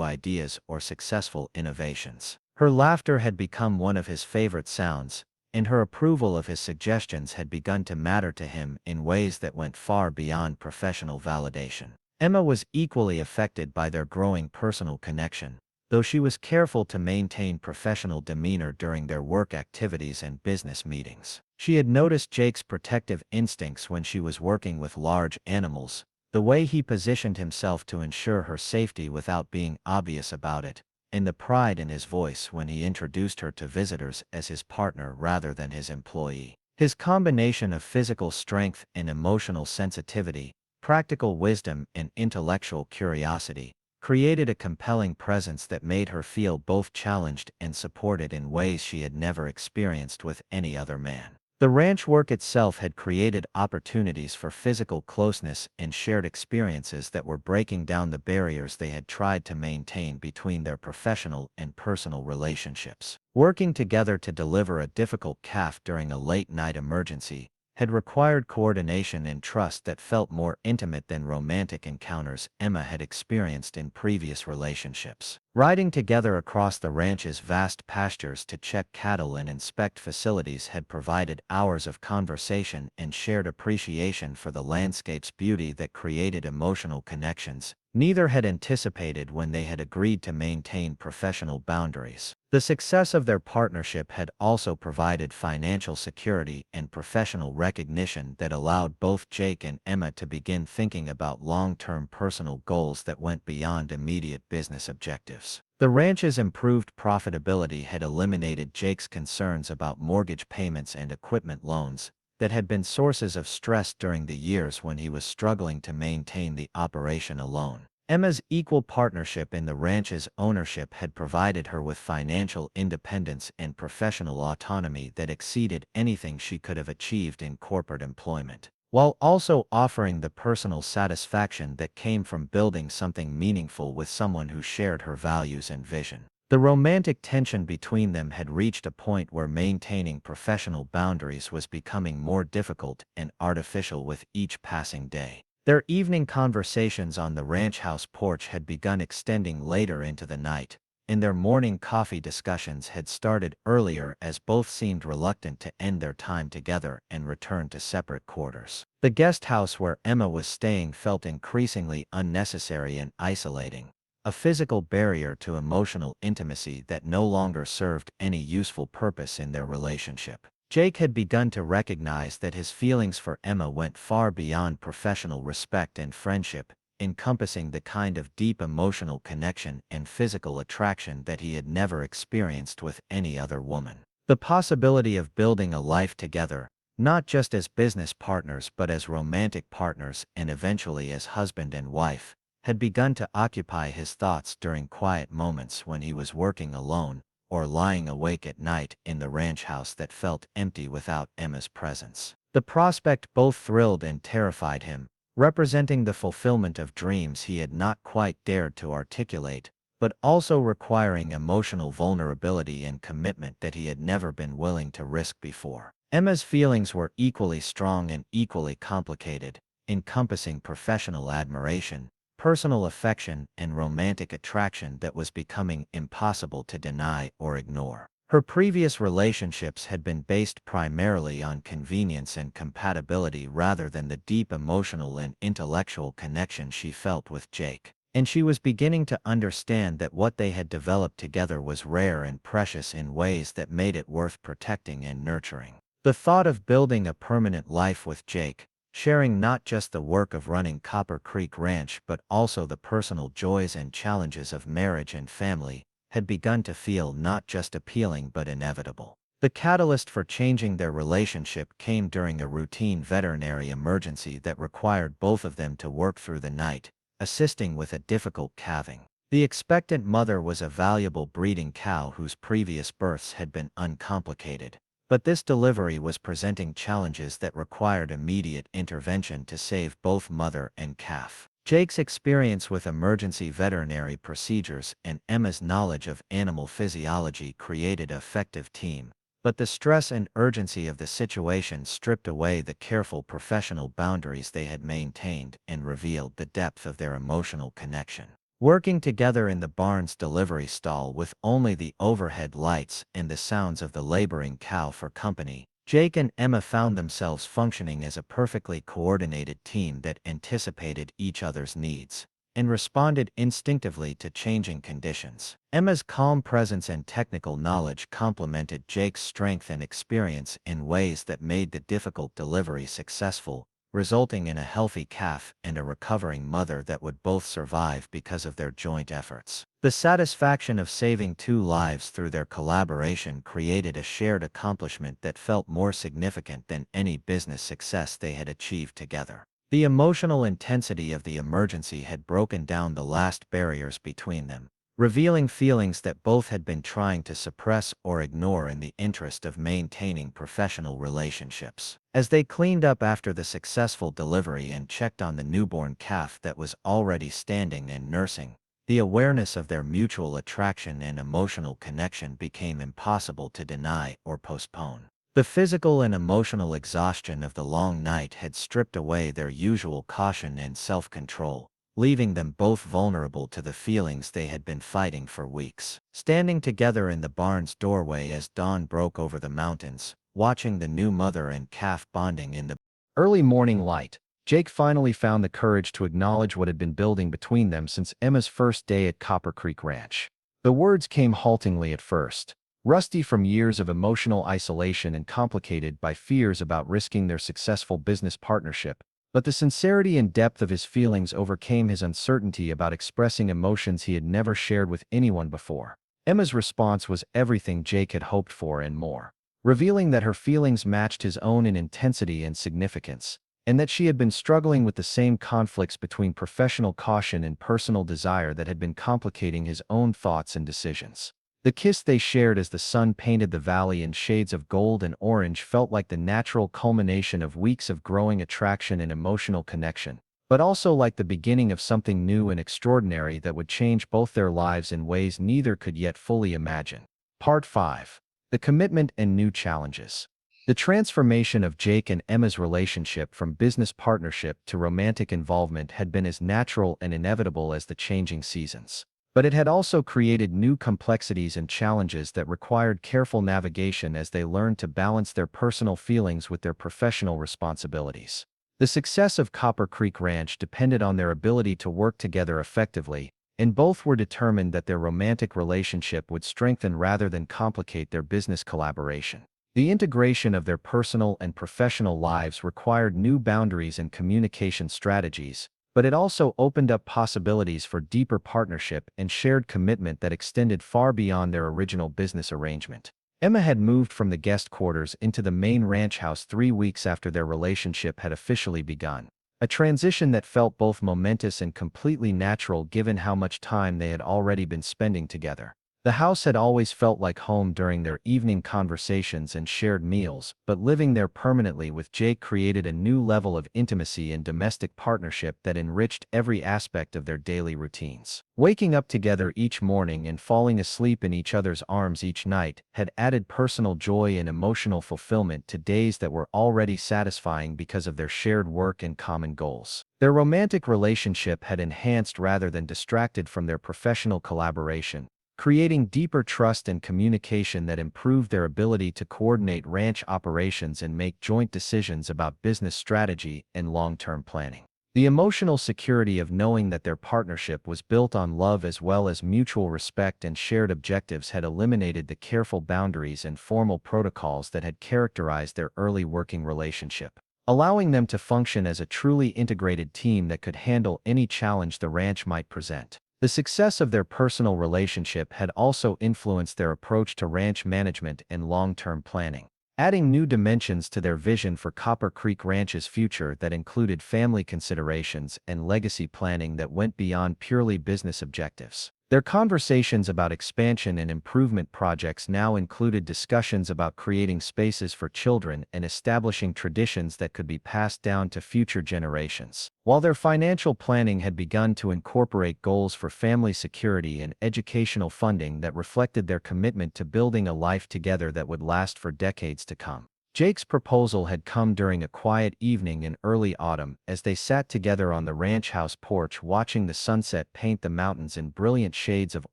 [SPEAKER 1] ideas or successful innovations. Her laughter had become one of his favorite sounds, and her approval of his suggestions had begun to matter to him in ways that went far beyond professional validation. Emma was equally affected by their growing personal connection, though she was careful to maintain professional demeanor during their work activities and business meetings. She had noticed Jake's protective instincts when she was working with large animals, the way he positioned himself to ensure her safety without being obvious about it, and the pride in his voice when he introduced her to visitors as his partner rather than his employee. His combination of physical strength and emotional sensitivity, practical wisdom and intellectual curiosity, created a compelling presence that made her feel both challenged and supported in ways she had never experienced with any other man. The ranch work itself had created opportunities for physical closeness and shared experiences that were breaking down the barriers they had tried to maintain between their professional and personal relationships. Working together to deliver a difficult calf during a late-night emergency had required coordination and trust that felt more intimate than romantic encounters Emma had experienced in previous relationships. Riding together across the ranch's vast pastures to check cattle and inspect facilities had provided hours of conversation and shared appreciation for the landscape's beauty that created emotional connections neither had anticipated when they had agreed to maintain professional boundaries. The success of their partnership had also provided financial security and professional recognition that allowed both Jake and Emma to begin thinking about long-term personal goals that went beyond immediate business objectives. The ranch's improved profitability had eliminated Jake's concerns about mortgage payments and equipment loans that had been sources of stress during the years when he was struggling to maintain the operation alone. Emma's equal partnership in the ranch's ownership had provided her with financial independence and professional autonomy that exceeded anything she could have achieved in corporate employment, while also offering the personal satisfaction that came from building something meaningful with someone who shared her values and vision. The romantic tension between them had reached a point where maintaining professional boundaries was becoming more difficult and artificial with each passing day. Their evening conversations on the ranch house porch had begun extending later into the night, and their morning coffee discussions had started earlier as both seemed reluctant to end their time together and return to separate quarters. The guest house where Emma was staying felt increasingly unnecessary and isolating, a physical barrier to emotional intimacy that no longer served any useful purpose in their relationship. Jake had begun to recognize that his feelings for Emma went far beyond professional respect and friendship, encompassing the kind of deep emotional connection and physical attraction that he had never experienced with any other woman. The possibility of building a life together, not just as business partners but as romantic partners and eventually as husband and wife, had begun to occupy his thoughts during quiet moments when he was working alone or lying awake at night in the ranch house that felt empty without Emma's presence. The prospect both thrilled and terrified him, representing the fulfillment of dreams he had not quite dared to articulate, but also requiring emotional vulnerability and commitment that he had never been willing to risk before. Emma's feelings were equally strong and equally complicated, encompassing professional admiration, personal affection, and romantic attraction that was becoming impossible to deny or ignore. Her previous relationships had been based primarily on convenience and compatibility rather than the deep emotional and intellectual connection she felt with Jake, and she was beginning to understand that what they had developed together was rare and precious in ways that made it worth protecting and nurturing. The thought of building a permanent life with Jake, sharing not just the work of running Copper Creek Ranch but also the personal joys and challenges of marriage and family,
[SPEAKER 2] had begun to feel not just appealing but inevitable. The catalyst for changing their relationship came during a routine veterinary emergency that required both of them to work through the night, assisting with a difficult calving. The expectant mother was a valuable breeding cow whose previous births had been uncomplicated. But this delivery was presenting challenges that required immediate intervention to save both mother and calf. Jake's experience with emergency veterinary procedures and Emma's knowledge of animal physiology created an effective team. But the stress and urgency of the situation stripped away the careful professional boundaries they had maintained and revealed the depth of their emotional connection. Working together in the barn's delivery stall with only the overhead lights and the sounds of the laboring cow for company, Jake and Emma found themselves functioning as a perfectly coordinated team that anticipated each other's needs and responded instinctively to changing conditions. Emma's calm presence and technical knowledge complemented Jake's strength and experience in ways that made the difficult delivery successful, resulting in a healthy calf and a recovering mother that would both survive because of their joint efforts. The satisfaction of saving two lives through their collaboration created a shared accomplishment that felt more significant than any business success they had achieved together. The emotional intensity of the emergency had broken down the last barriers between them, revealing feelings that both had been trying to suppress or ignore in the interest of maintaining professional relationships. As they cleaned up after the successful delivery and checked on the newborn calf that was already standing and nursing, the awareness of their mutual attraction and emotional connection became impossible to deny or postpone. The physical and emotional exhaustion of the long night had stripped away their usual caution and self-control, leaving them both vulnerable to the feelings they had been fighting for weeks. Standing together in the barn's doorway as dawn broke over the mountains, watching the new mother and calf bonding in the
[SPEAKER 1] early morning light, Jake finally found the courage to acknowledge what had been building between them since Emma's first day at Copper Creek Ranch. The words came haltingly at first, rusty from years of emotional isolation and complicated by fears about risking their successful business partnership, but the sincerity and depth of his feelings overcame his uncertainty about expressing emotions he had never shared with anyone before. Emma's response was everything Jake had hoped for and more, revealing that her feelings matched his own in intensity and significance, and that she had been struggling with the same conflicts between professional caution and personal desire that had been complicating his own thoughts and decisions. The kiss they shared as the sun painted the valley in shades of gold and orange felt like the natural culmination of weeks of growing attraction and emotional connection, but also like the beginning of something new and extraordinary that would change both their lives in ways neither could yet fully imagine. Part 5. The Commitment and New Challenges. The transformation of Jake and Emma's relationship from business partnership to romantic involvement had been as natural and inevitable as the changing seasons. But it had also created new complexities and challenges that required careful navigation as they learned to balance their personal feelings with their professional responsibilities. The success of Copper Creek Ranch depended on their ability to work together effectively, and both were determined that their romantic relationship would strengthen rather than complicate their business collaboration. The integration of their personal and professional lives required new boundaries and communication strategies, but it also opened up possibilities for deeper partnership and shared commitment that extended far beyond their original business arrangement. Emma had moved from the guest quarters into the main ranch house 3 weeks after their relationship had officially begun, a transition that felt both momentous and completely natural given how much time they had already been spending together. The house had always felt like home during their evening conversations and shared meals, but living there permanently with Jake created a new level of intimacy and domestic partnership that enriched every aspect of their daily routines. Waking up together each morning and falling asleep in each other's arms each night had added personal joy and emotional fulfillment to days that were already satisfying because of their shared work and common goals. Their romantic relationship had enhanced rather than distracted from their professional collaboration, creating deeper trust and communication that improved their ability to coordinate ranch operations and make joint decisions about business strategy and long-term planning. The emotional security of knowing that their partnership was built on love as well as mutual respect and shared objectives had eliminated the careful boundaries and formal protocols that had characterized their early working relationship, allowing them to function as a truly integrated team that could handle any challenge the ranch might present. The success of their personal relationship had also influenced their approach to ranch management and long-term planning, adding new dimensions to their vision for Copper Creek Ranch's future that included family considerations and legacy planning that went beyond purely business objectives. Their conversations about expansion and improvement projects now included discussions about creating spaces for children and establishing traditions that could be passed down to future generations. While their financial planning had begun to incorporate goals for family security and educational funding that reflected their commitment to building a life together that would last for decades to come. Jake's proposal had come during a quiet evening in early autumn as they sat together on the ranch house porch watching the sunset paint the mountains in brilliant shades of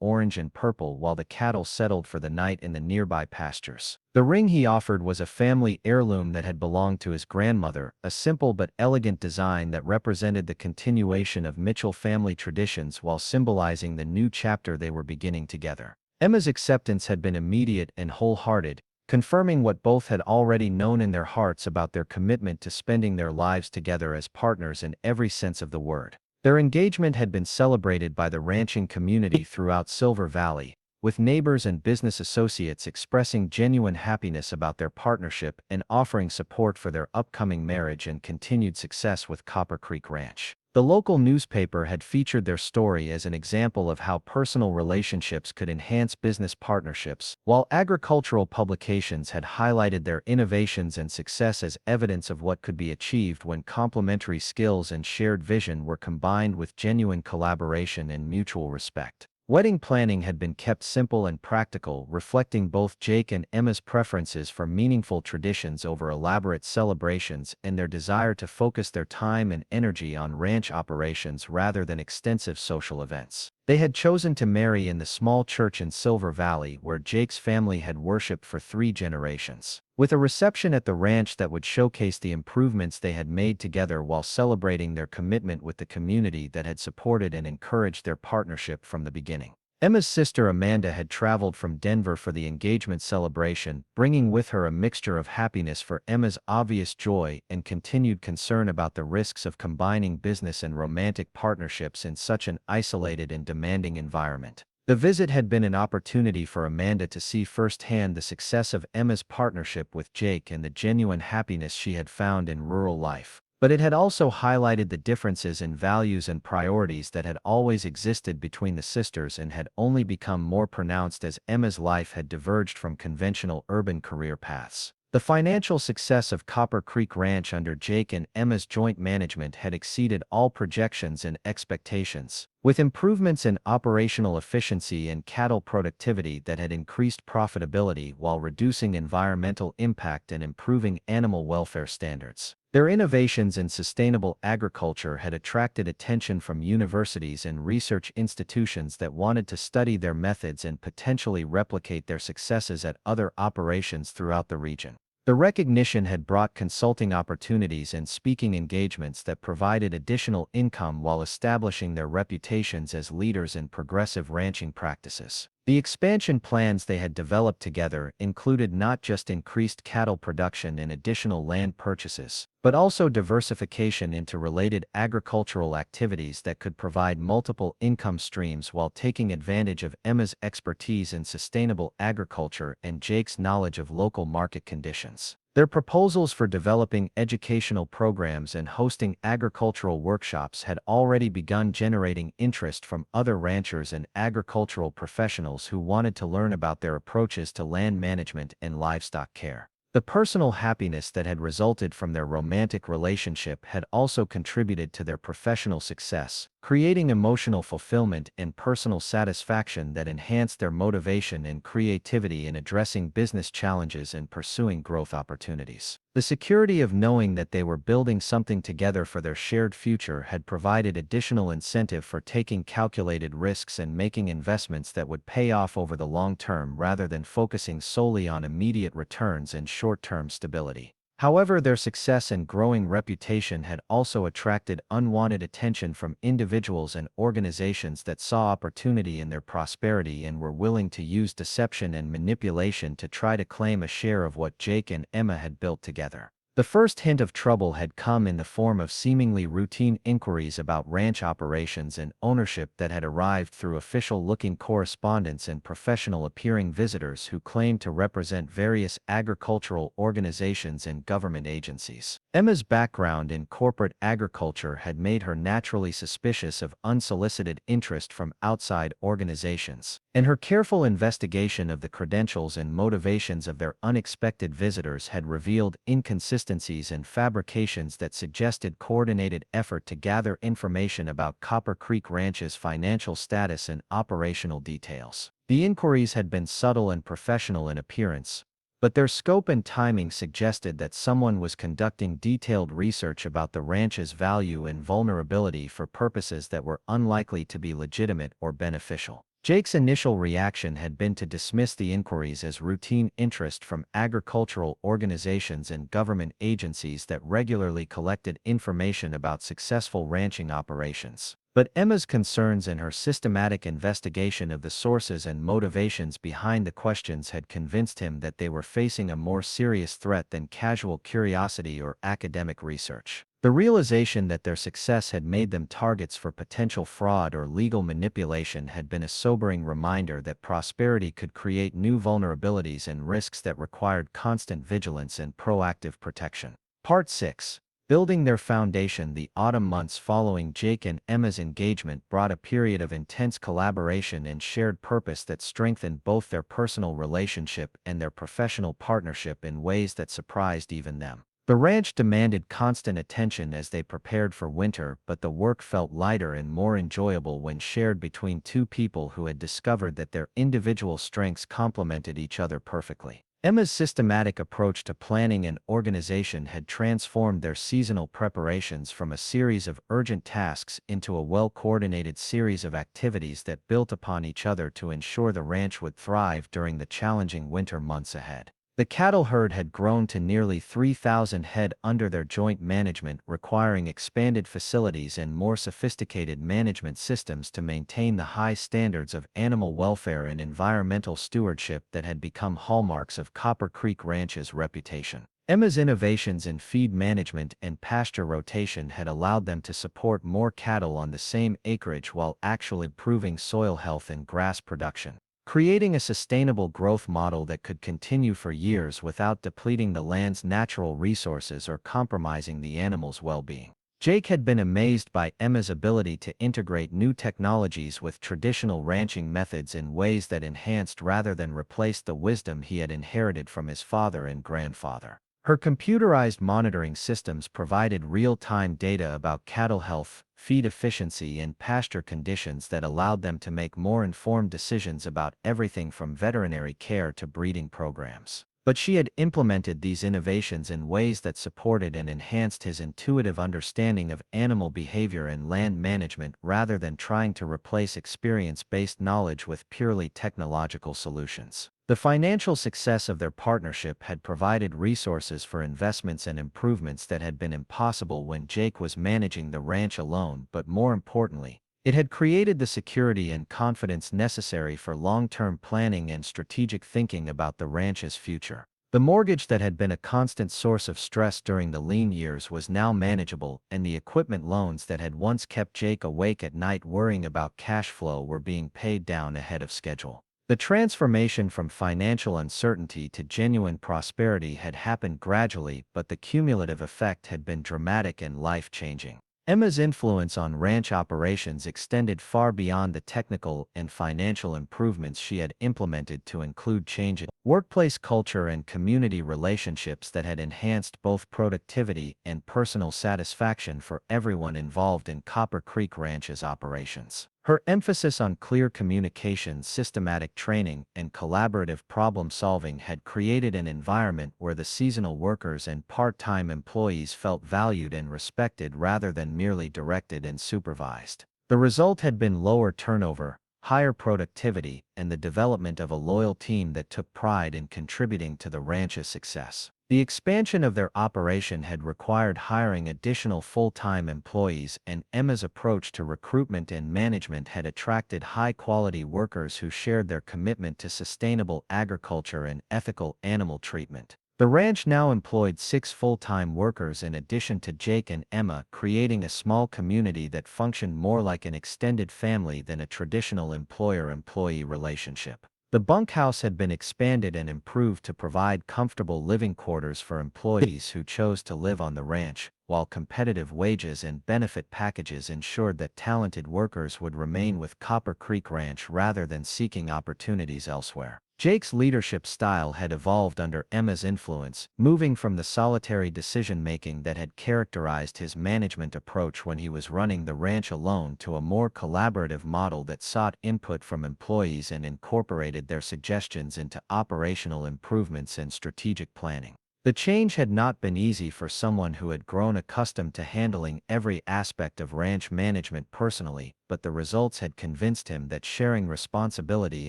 [SPEAKER 1] orange and purple while the cattle settled for the night in the nearby pastures. The ring he offered was a family heirloom that had belonged to his grandmother, a simple but elegant design that represented the continuation of Mitchell family traditions while symbolizing the new chapter they were beginning together. Emma's acceptance had been immediate and wholehearted, confirming what both had already known in their hearts about their commitment to spending their lives together as partners in every sense of the word. Their engagement had been celebrated by the ranching community throughout Silver Valley, with neighbors and business associates expressing genuine happiness about their partnership and offering support for their upcoming marriage and continued success with Copper Creek Ranch. The local newspaper had featured their story as an example of how personal relationships could enhance business partnerships, while agricultural publications had highlighted their innovations and success as evidence of what could be achieved when complementary skills and shared vision were combined with genuine collaboration and mutual respect. Wedding planning had been kept simple and practical, reflecting both Jake and Emma's preferences for meaningful traditions over elaborate celebrations and their desire to focus their time and energy on ranch operations rather than extensive social events. They had chosen to marry in the small church in Silver Valley where Jake's family had worshipped for 3 generations, with a reception at the ranch that would showcase the improvements they had made together while celebrating their commitment with the community that had supported and encouraged their partnership from the beginning. Emma's sister Amanda had traveled from Denver for the engagement celebration, bringing with her a mixture of happiness for Emma's obvious joy and continued concern about the risks of combining business and romantic partnerships in such an isolated and demanding environment. The visit had been an opportunity for Amanda to see firsthand the success of Emma's partnership with Jake and the genuine happiness she had found in rural life. But it had also highlighted the differences in values and priorities that had always existed between the sisters and had only become more pronounced as Emma's life had diverged from conventional urban career paths. The financial success of Copper Creek Ranch under Jake and Emma's joint management had exceeded all projections and expectations, with improvements in operational efficiency and cattle productivity that had increased profitability while reducing environmental impact and improving animal welfare standards. Their innovations in sustainable agriculture had attracted attention from universities and research institutions that wanted to study their methods and potentially replicate their successes at other operations throughout the region. The recognition had brought consulting opportunities and speaking engagements that provided additional income while establishing their reputations as leaders in progressive ranching practices. The expansion plans they had developed together included not just increased cattle production and additional land purchases, but also diversification into related agricultural activities that could provide multiple income streams while taking advantage of Emma's expertise in sustainable agriculture and Jake's knowledge of local market conditions. Their proposals for developing educational programs and hosting agricultural workshops had already begun generating interest from other ranchers and agricultural professionals who wanted to learn about their approaches to land management and livestock care. The personal happiness that had resulted from their romantic relationship had also contributed to their professional success, creating emotional fulfillment and personal satisfaction that enhanced their motivation and creativity in addressing business challenges and pursuing growth opportunities. The security of knowing that they were building something together for their shared future had provided additional incentive for taking calculated risks and making investments that would pay off over the long term rather than focusing solely on immediate returns and short-term stability. However, their success and growing reputation had also attracted unwanted attention from individuals and organizations that saw opportunity in their prosperity and were willing to use deception and manipulation to try to claim a share of what Jake and Emma had built together. The first hint of trouble had come in the form of seemingly routine inquiries about ranch operations and ownership that had arrived through official-looking correspondents and professional-appearing visitors who claimed to represent various agricultural organizations and government agencies. Emma's background in corporate agriculture had made her naturally suspicious of unsolicited interest from outside organizations, and her careful investigation of the credentials and motivations of their unexpected visitors had revealed inconsistencies and fabrications that suggested coordinated effort to gather information about Copper Creek Ranch's financial status and operational details. The inquiries had been subtle and professional in appearance, but their scope and timing suggested that someone was conducting detailed research about the ranch's value and vulnerability for purposes that were unlikely to be legitimate or beneficial. Jake's initial reaction had been to dismiss the inquiries as routine interest from agricultural organizations and government agencies that regularly collected information about successful ranching operations. But Emma's concerns and her systematic investigation of the sources and motivations behind the questions had convinced him that they were facing a more serious threat than casual curiosity or academic research. The realization that their success had made them targets for potential fraud or legal manipulation had been a sobering reminder that prosperity could create new vulnerabilities and risks that required constant vigilance and proactive protection. Part 6. Building their foundation. The autumn months following Jake and Emma's engagement brought a period of intense collaboration and shared purpose that strengthened both their personal relationship and their professional partnership in ways that surprised even them. The ranch demanded constant attention as they prepared for winter, but the work felt lighter and more enjoyable when shared between two people who had discovered that their individual strengths complemented each other perfectly. Emma's systematic approach to planning and organization had transformed their seasonal preparations from a series of urgent tasks into a well-coordinated series of activities that built upon each other to ensure the ranch would thrive during the challenging winter months ahead. The cattle herd had grown to nearly 3,000 head under their joint management, requiring expanded facilities and more sophisticated management systems to maintain the high standards of animal welfare and environmental stewardship that had become hallmarks of Copper Creek Ranch's reputation. Emma's innovations in feed management and pasture rotation had allowed them to support more cattle on the same acreage while actually improving soil health and grass production, creating a sustainable growth model that could continue for years without depleting the land's natural resources or compromising the animals' well-being. Jake had been amazed by Emma's ability to integrate new technologies with traditional ranching methods in ways that enhanced rather than replaced the wisdom he had inherited from his father and grandfather. Her computerized monitoring systems provided real-time data about cattle health, feed efficiency, and pasture conditions that allowed them to make more informed decisions about everything from veterinary care to breeding programs. But she had implemented these innovations in ways that supported and enhanced his intuitive understanding of animal behavior and land management rather than trying to replace experience-based knowledge with purely technological solutions. The financial success of their partnership had provided resources for investments and improvements that had been impossible when Jake was managing the ranch alone, but more importantly, it had created the security and confidence necessary for long-term planning and strategic thinking about the ranch's future. The mortgage that had been a constant source of stress during the lean years was now manageable, and the equipment loans that had once kept Jake awake at night worrying about cash flow were being paid down ahead of schedule. The transformation from financial uncertainty to genuine prosperity had happened gradually, but the cumulative effect had been dramatic and life-changing. Emma's influence on ranch operations extended far beyond the technical and financial improvements she had implemented to include changes in workplace culture and community relationships that had enhanced both productivity and personal satisfaction for everyone involved in Copper Creek Ranch's operations. Her emphasis on clear communication, systematic training, and collaborative problem-solving had created an environment where the seasonal workers and part-time employees felt valued and respected rather than merely directed and supervised. The result had been lower turnover, higher productivity, and the development of a loyal team that took pride in contributing to the ranch's success. The expansion of their operation had required hiring additional full-time employees, and Emma's approach to recruitment and management had attracted high-quality workers who shared their commitment to sustainable agriculture and ethical animal treatment.
[SPEAKER 2] The ranch now employed 6 full-time workers in addition to Jake and Emma, creating a small community that functioned more like an extended family than a traditional employer-employee relationship. The bunkhouse had been expanded and improved to provide comfortable living quarters for employees who chose to live on the ranch, while competitive wages and benefit packages ensured that talented workers would remain with Copper Creek Ranch rather than seeking opportunities elsewhere. Jake's leadership style had evolved under Emma's influence, moving from the solitary decision-making that had characterized his management approach when he was running the ranch alone to a more collaborative model that sought input from employees and incorporated their suggestions into operational improvements and strategic planning. The change had not been easy for someone who had grown accustomed to handling every aspect of ranch management personally, but the results had convinced him that sharing responsibility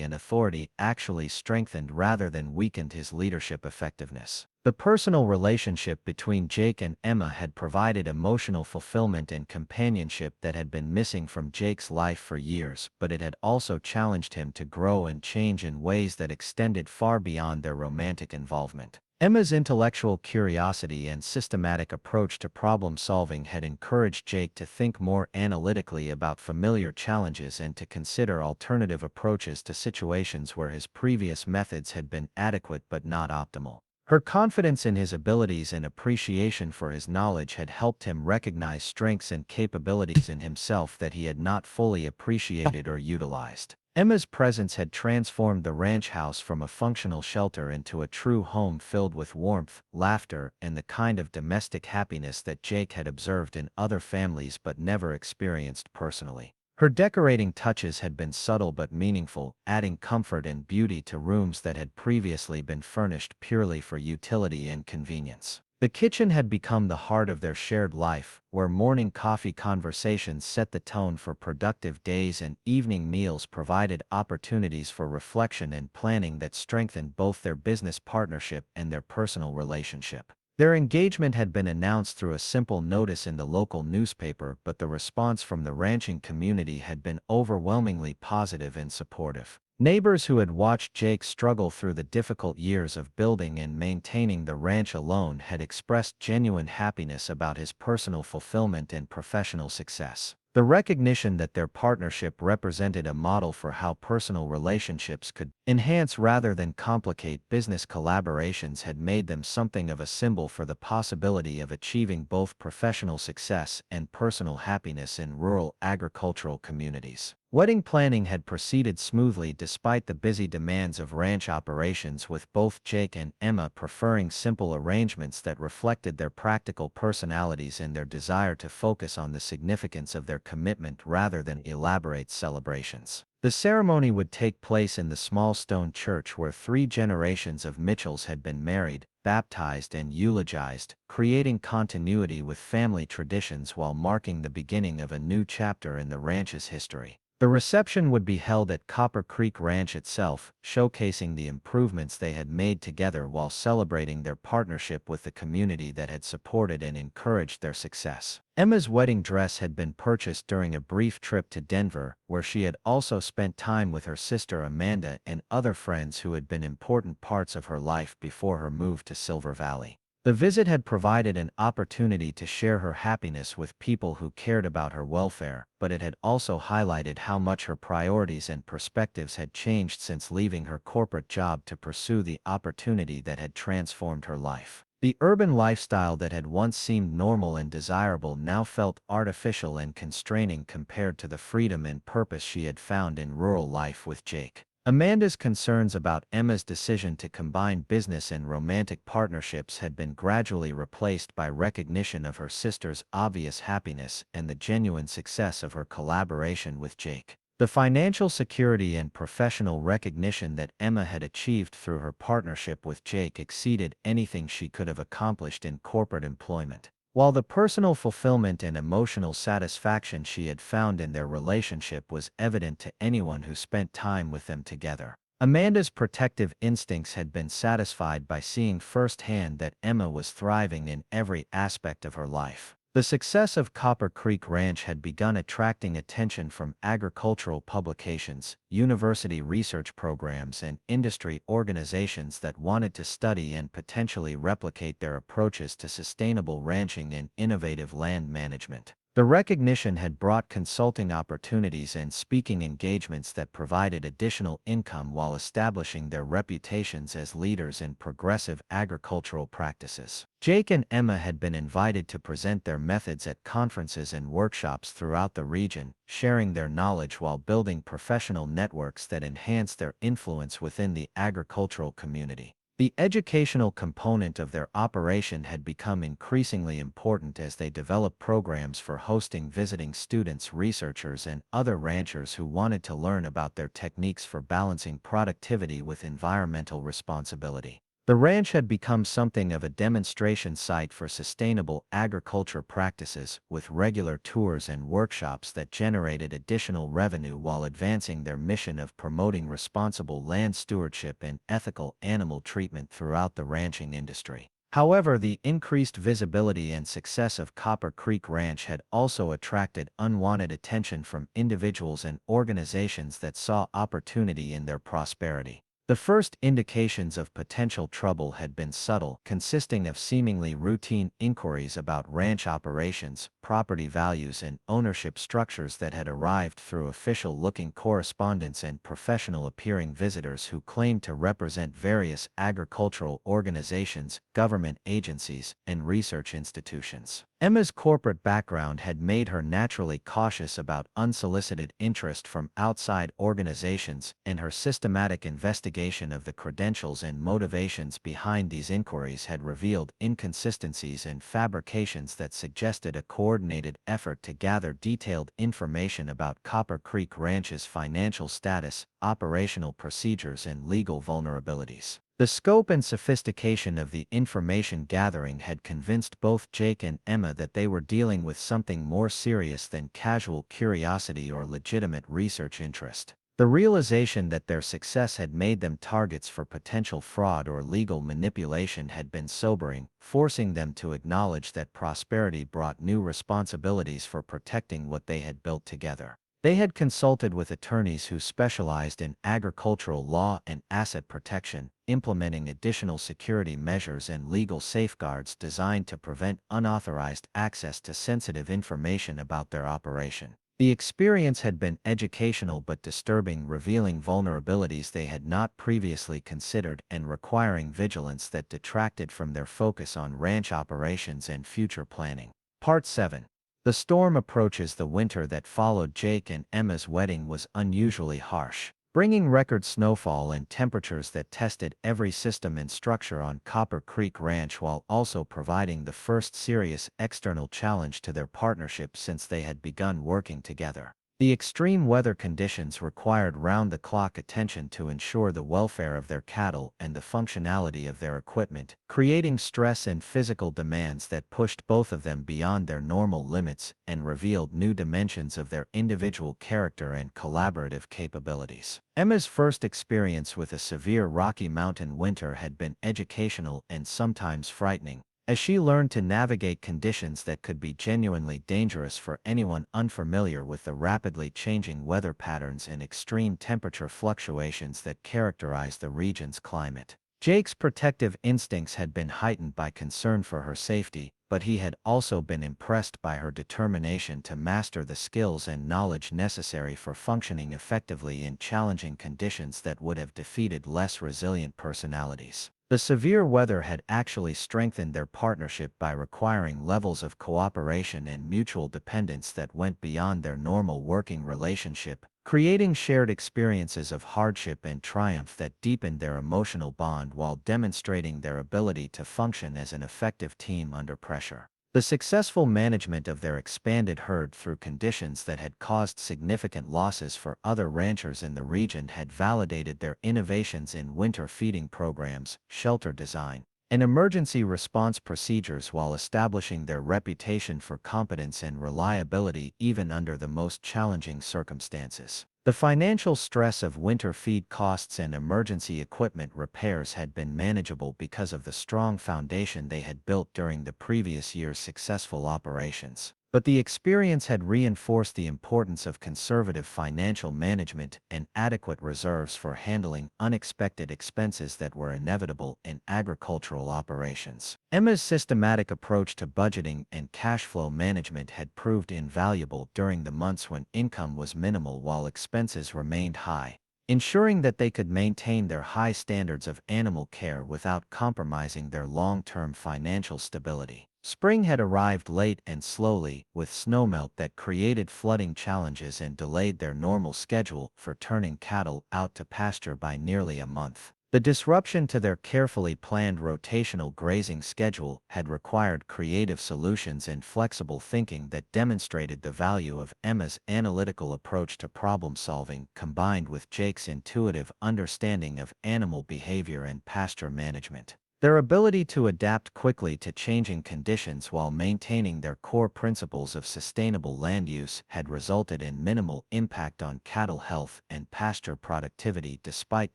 [SPEAKER 2] and authority actually strengthened rather than weakened his leadership effectiveness. The personal relationship between Jake and Emma had provided emotional fulfillment and companionship that had been missing from Jake's life for years, but it had also challenged him to grow and change in ways that extended far beyond their romantic involvement. Emma's intellectual curiosity and systematic approach to problem-solving had encouraged Jake to think more analytically about familiar challenges and to consider alternative approaches to situations where his previous methods had been adequate but not optimal. Her confidence in his abilities and appreciation for his knowledge had helped him recognize strengths and capabilities in himself that he had not fully appreciated or utilized. Emma's presence had transformed the ranch house from a functional shelter into a true home filled with warmth, laughter, and the kind of domestic happiness that Jake had observed in other families but never experienced personally. Her decorating touches had been subtle but meaningful, adding comfort and beauty to rooms that had previously been furnished purely for utility and convenience. The kitchen had become the heart of their shared life, where morning coffee conversations set the tone for productive days and evening meals provided opportunities for reflection and planning that strengthened both their business partnership and their personal relationship. Their engagement had been announced through a simple notice in the local newspaper, but the response from the ranching community had been overwhelmingly positive and supportive. Neighbors who had watched Jake struggle through the difficult years of building and maintaining the ranch alone had expressed genuine happiness about his personal fulfillment and professional success. The recognition that their partnership represented a model for how personal relationships could enhance rather than complicate business collaborations had made them something of a symbol for the possibility of achieving both professional success and personal happiness in rural agricultural communities. Wedding planning had proceeded smoothly despite the busy demands of ranch operations, with both Jake and Emma preferring simple arrangements that reflected their practical personalities and their desire to focus on the significance of their commitment rather than elaborate celebrations. The ceremony would take place in the small stone church where 3 generations of Mitchells had been married, baptized, and eulogized, creating continuity with family traditions while marking the beginning of a new chapter in the ranch's history. The reception would be held at Copper Creek Ranch itself, showcasing the improvements they had made together while celebrating their partnership with the community that had supported and encouraged their success. Emma's wedding dress had been purchased during a brief trip to Denver, where she had also spent time with her sister Amanda and other friends who had been important parts of her life before her move to Silver Valley. The visit had provided an opportunity to share her happiness with people who cared about her welfare, but it had also highlighted how much her priorities and perspectives had changed since leaving her corporate job to pursue the opportunity that had transformed her life. The urban lifestyle that had once seemed normal and desirable now felt artificial and constraining compared to the freedom and purpose she had found in rural life with Jake. Amanda's concerns about Emma's decision to combine business and romantic partnerships had been gradually replaced by recognition of her sister's obvious happiness and the genuine success of her collaboration with Jake. The financial security and professional recognition that Emma had achieved through her partnership with Jake exceeded anything she could have accomplished in corporate employment. While the personal fulfillment and emotional satisfaction she had found in their relationship was evident to anyone who spent time with them together, Amanda's protective instincts had been satisfied by seeing firsthand that Emma was thriving in every aspect of her life. The success of Copper Creek Ranch had begun attracting attention from agricultural publications, university research programs, and industry organizations that wanted to study and potentially replicate their approaches to sustainable ranching and innovative land management. The recognition had brought consulting opportunities and speaking engagements that provided additional income while establishing their reputations as leaders in progressive agricultural practices. Jake and Emma had been invited to present their methods at conferences and workshops throughout the region, sharing their knowledge while building professional networks that enhanced their influence within the agricultural community. The educational component of their operation had become increasingly important as they developed programs for hosting visiting students, researchers, and other ranchers who wanted to learn about their techniques for balancing productivity with environmental responsibility. The ranch had become something of a demonstration site for sustainable agriculture practices, with regular tours and workshops that generated additional revenue while advancing their mission of promoting responsible land stewardship and ethical animal treatment throughout the ranching industry. However, the increased visibility and success of Copper Creek Ranch had also attracted unwanted attention from individuals and organizations that saw opportunity in their prosperity. The first indications of potential trouble had been subtle, consisting of seemingly routine inquiries about ranch operations, property values, and ownership structures that had arrived through official-looking correspondence and professional-appearing visitors who claimed to represent various agricultural organizations, government agencies, and research institutions. Emma's corporate background had made her naturally cautious about unsolicited interest from outside organizations, and her systematic investigation of the credentials and motivations behind these inquiries had revealed inconsistencies and fabrications that suggested a coordinated effort to gather detailed information about Copper Creek Ranch's financial status, operational procedures, and legal vulnerabilities. The scope and sophistication of the information gathering had convinced both Jake and Emma that they were dealing with something more serious than casual curiosity or legitimate research interest. The realization that their success had made them targets for potential fraud or legal manipulation had been sobering, forcing them to acknowledge that prosperity brought new responsibilities for protecting what they had built together. They had consulted with attorneys who specialized in agricultural law and asset protection, implementing additional security measures and legal safeguards designed to prevent unauthorized access to sensitive information about their operation. The experience had been educational but disturbing, revealing vulnerabilities they had not previously considered and requiring vigilance that detracted from their focus on ranch operations and future planning. Part 7. The storm approaches. The winter that followed Jake and Emma's wedding was unusually harsh, bringing record snowfall and temperatures that tested every system and structure on Copper Creek Ranch while also providing the first serious external challenge to their partnership since they had begun working together. The extreme weather conditions required round-the-clock attention to ensure the welfare of their cattle and the functionality of their equipment, creating stress and physical demands that pushed both of them beyond their normal limits and revealed new dimensions of their individual character and collaborative capabilities. Emma's first experience with a severe Rocky Mountain winter had been educational and sometimes frightening, as she learned to navigate conditions that could be genuinely dangerous for anyone unfamiliar with the rapidly changing weather patterns and extreme temperature fluctuations that characterize the region's climate. Jake's protective instincts had been heightened by concern for her safety, but he had also been impressed by her determination to master the skills and knowledge necessary for functioning effectively in challenging conditions that would have defeated less resilient personalities. The severe weather had actually strengthened their partnership by requiring levels of cooperation and mutual dependence that went beyond their normal working relationship, creating shared experiences of hardship and triumph that deepened their emotional bond while demonstrating their ability to function as an effective team under pressure. The successful management of their expanded herd through conditions that had caused significant losses for other ranchers in the region had validated their innovations in winter feeding programs, shelter design, and emergency response procedures while establishing their reputation for competence and reliability even under the most challenging circumstances. The financial stress of winter feed costs and emergency equipment repairs had been manageable because of the strong foundation they had built during the previous year's successful operations. But the experience had reinforced the importance of conservative financial management and adequate reserves for handling unexpected expenses that were inevitable in agricultural operations. Emma's systematic approach to budgeting and cash flow management had proved invaluable during the months when income was minimal while expenses remained high, ensuring that they could maintain their high standards of animal care without compromising their long-term financial stability. Spring had arrived late and slowly, with snowmelt that created flooding challenges and delayed their normal schedule for turning cattle out to pasture by nearly a month. The disruption to their carefully planned rotational grazing schedule had required creative solutions and flexible thinking that demonstrated the value of Emma's analytical approach to problem solving combined with Jake's intuitive understanding of animal behavior and pasture management. Their ability to adapt quickly to changing conditions while maintaining their core principles of sustainable land use had resulted in minimal impact on cattle health and pasture productivity despite